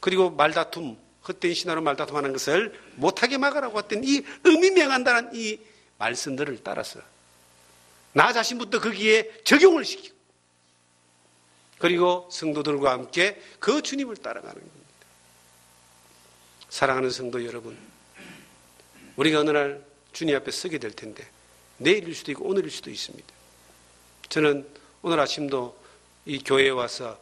그리고 말다툼, 헛된 신화로 말다툼하는 것을 못하게 막으라고 했던 이 의미명한다는 이 말씀들을 따라서 나 자신부터 거기에 적용을 시키고, 그리고 성도들과 함께 그 주님을 따라가는 겁니다. 사랑하는 성도 여러분, 우리가 어느 날 주님 앞에 서게 될 텐데 내일일 수도 있고 오늘일 수도 있습니다. 저는 오늘 아침도 이 교회에 와서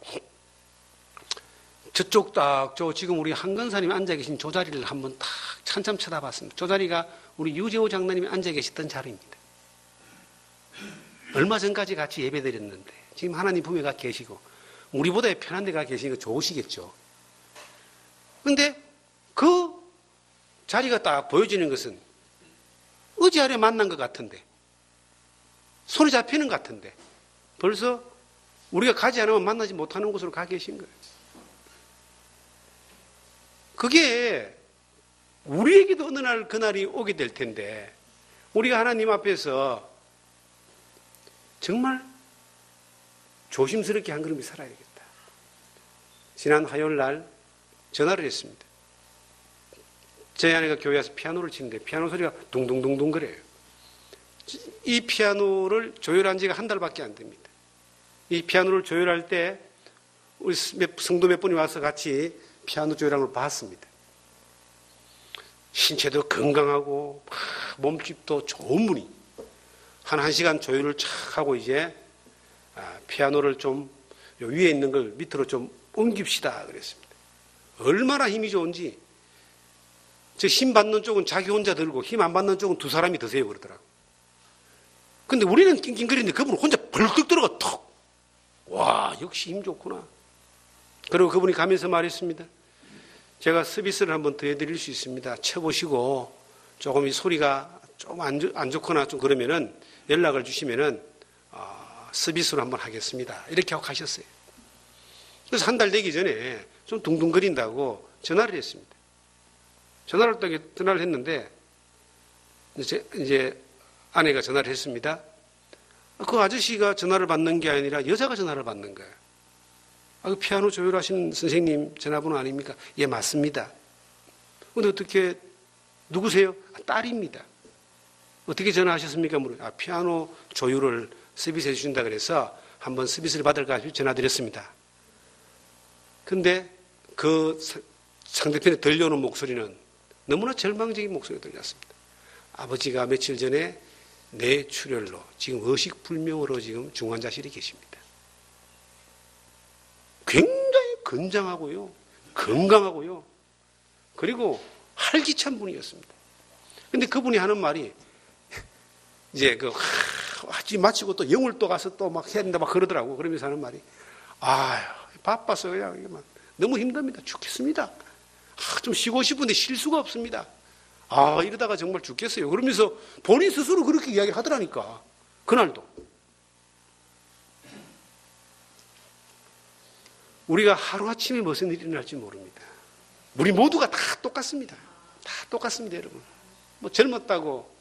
저쪽 저 지금 우리 한건사님이 앉아 계신 저 자리를 한번 딱 찬참 쳐다봤습니다. 저 자리가 우리 유재호 장로님이 앉아 계셨던 자리입니다. 얼마 전까지 같이 예배드렸는데 지금 하나님 품에가 계시고 우리보다 편한 데가 계시니까 좋으시겠죠. 그런데 그 자리가 딱 보여지는 것은 어제 아래 만난 것 같은데, 손이 잡히는 것 같은데 벌써 우리가 가지 않으면 만나지 못하는 곳으로 가 계신 거예요. 그게 우리에게도 어느 날 그날이 오게 될 텐데 우리가 하나님 앞에서 정말 조심스럽게 한 걸음씩 살아야 되겠다. 지난 화요일 날 전화를 했습니다. 저희 아내가 교회 와서 피아노를 치는데 피아노 소리가 둥둥둥둥 거려요. 이 피아노를 조율한 지가 한 달밖에 안 됩니다. 이 피아노를 조율할 때 우리 성도 몇 분이 와서 같이 피아노 조율하는 걸 봤습니다. 신체도 건강하고 몸집도 좋은 분이 한 1시간 조율을 착 하고 이제 피아노를 좀 위에 있는 걸 밑으로 좀 옮깁시다 그랬습니다. 얼마나 힘이 좋은지, 저 힘 받는 쪽은 자기 혼자 들고 힘 안 받는 쪽은 두 사람이 드세요 그러더라고요. 근데 우리는 낑낑거리는데 그분은 혼자 벌떡 들어가 턱. 와, 역시 힘 좋구나. 그리고 그분이 가면서 말했습니다. 제가 서비스를 한번 더 해드릴 수 있습니다. 쳐보시고 조금 이 소리가 좀 안 좋거나 좀 그러면은 연락을 주시면은 서비스로 한번 하겠습니다. 이렇게 하고 가셨어요. 그래서 한 달 되기 전에 좀 둥둥거린다고 전화를 했습니다. 전화를 했는데 이제 아내가 전화를 했습니다. 그 아저씨가 전화를 받는 게 아니라 여자가 전화를 받는 거예요. 그 피아노 조율하시는 선생님 전화번호 아닙니까? 예, 맞습니다. 근데 어떻게, 누구세요? 딸입니다. 어떻게 전화하셨습니까? 피아노 조율을 서비스 해주신다 그래서 한번 서비스를 받을까 전화드렸습니다. 근데 그 상대편에 들려오는 목소리는 너무나 절망적인 목소리가 들렸습니다. 아버지가 며칠 전에 뇌출혈로 지금 의식불명으로 지금 중환자실에 계십니다. 굉장히 건장하고요, 건강하고요, 그리고 활기찬 분이었습니다. 근데 그분이 하는 말이 이제 하지 마치고 또 영을 또 가서 또 막 해야 된다 막 그러더라고. 그러면서 하는 말이, 바빠서 그냥 너무 힘듭니다. 죽겠습니다. 좀 쉬고 싶은데 쉴 수가 없습니다. 이러다가 정말 죽겠어요. 그러면서 본인 스스로 그렇게 이야기하더라니까. 그날도. 우리가 하루아침에 무슨 일이 일어날지 모릅니다. 우리 모두가 다 똑같습니다. 다 똑같습니다, 여러분. 뭐 젊었다고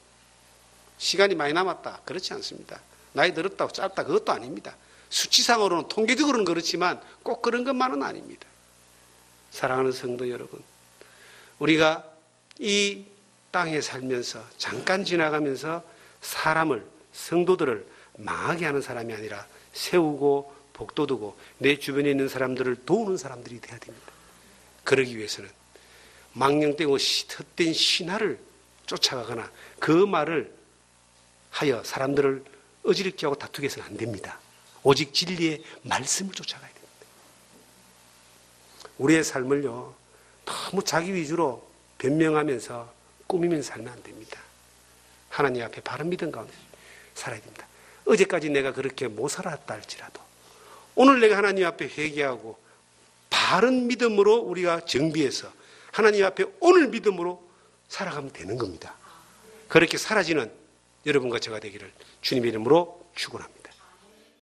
시간이 많이 남았다, 그렇지 않습니다. 나이 들었다고 짧다, 그것도 아닙니다. 수치상으로는 통계적으로는 그렇지만 꼭 그런 것만은 아닙니다. 사랑하는 성도 여러분, 우리가 이 땅에 살면서 잠깐 지나가면서 사람을, 성도들을 망하게 하는 사람이 아니라 세우고 복돋우고 내 주변에 있는 사람들을 도우는 사람들이 되어야 됩니다. 그러기 위해서는 망령되고 헛된 신화를 쫓아가거나 그 말을 하여 사람들을 어지럽게 하고 다투게 해서는 안 됩니다. 오직 진리의 말씀을 쫓아가야 됩니다. 우리의 삶을요, 너무 자기 위주로 변명하면서 꾸미면서 살면 안 됩니다. 하나님 앞에 바른 믿음 가운데 살아야 됩니다. 어제까지 내가 그렇게 못 살았다 할지라도 오늘 내가 하나님 앞에 회개하고 바른 믿음으로 우리가 정비해서 하나님 앞에 오늘 믿음으로 살아가면 되는 겁니다. 그렇게 사라지는 여러분과 제가 되기를 주님의 이름으로 축원합니다.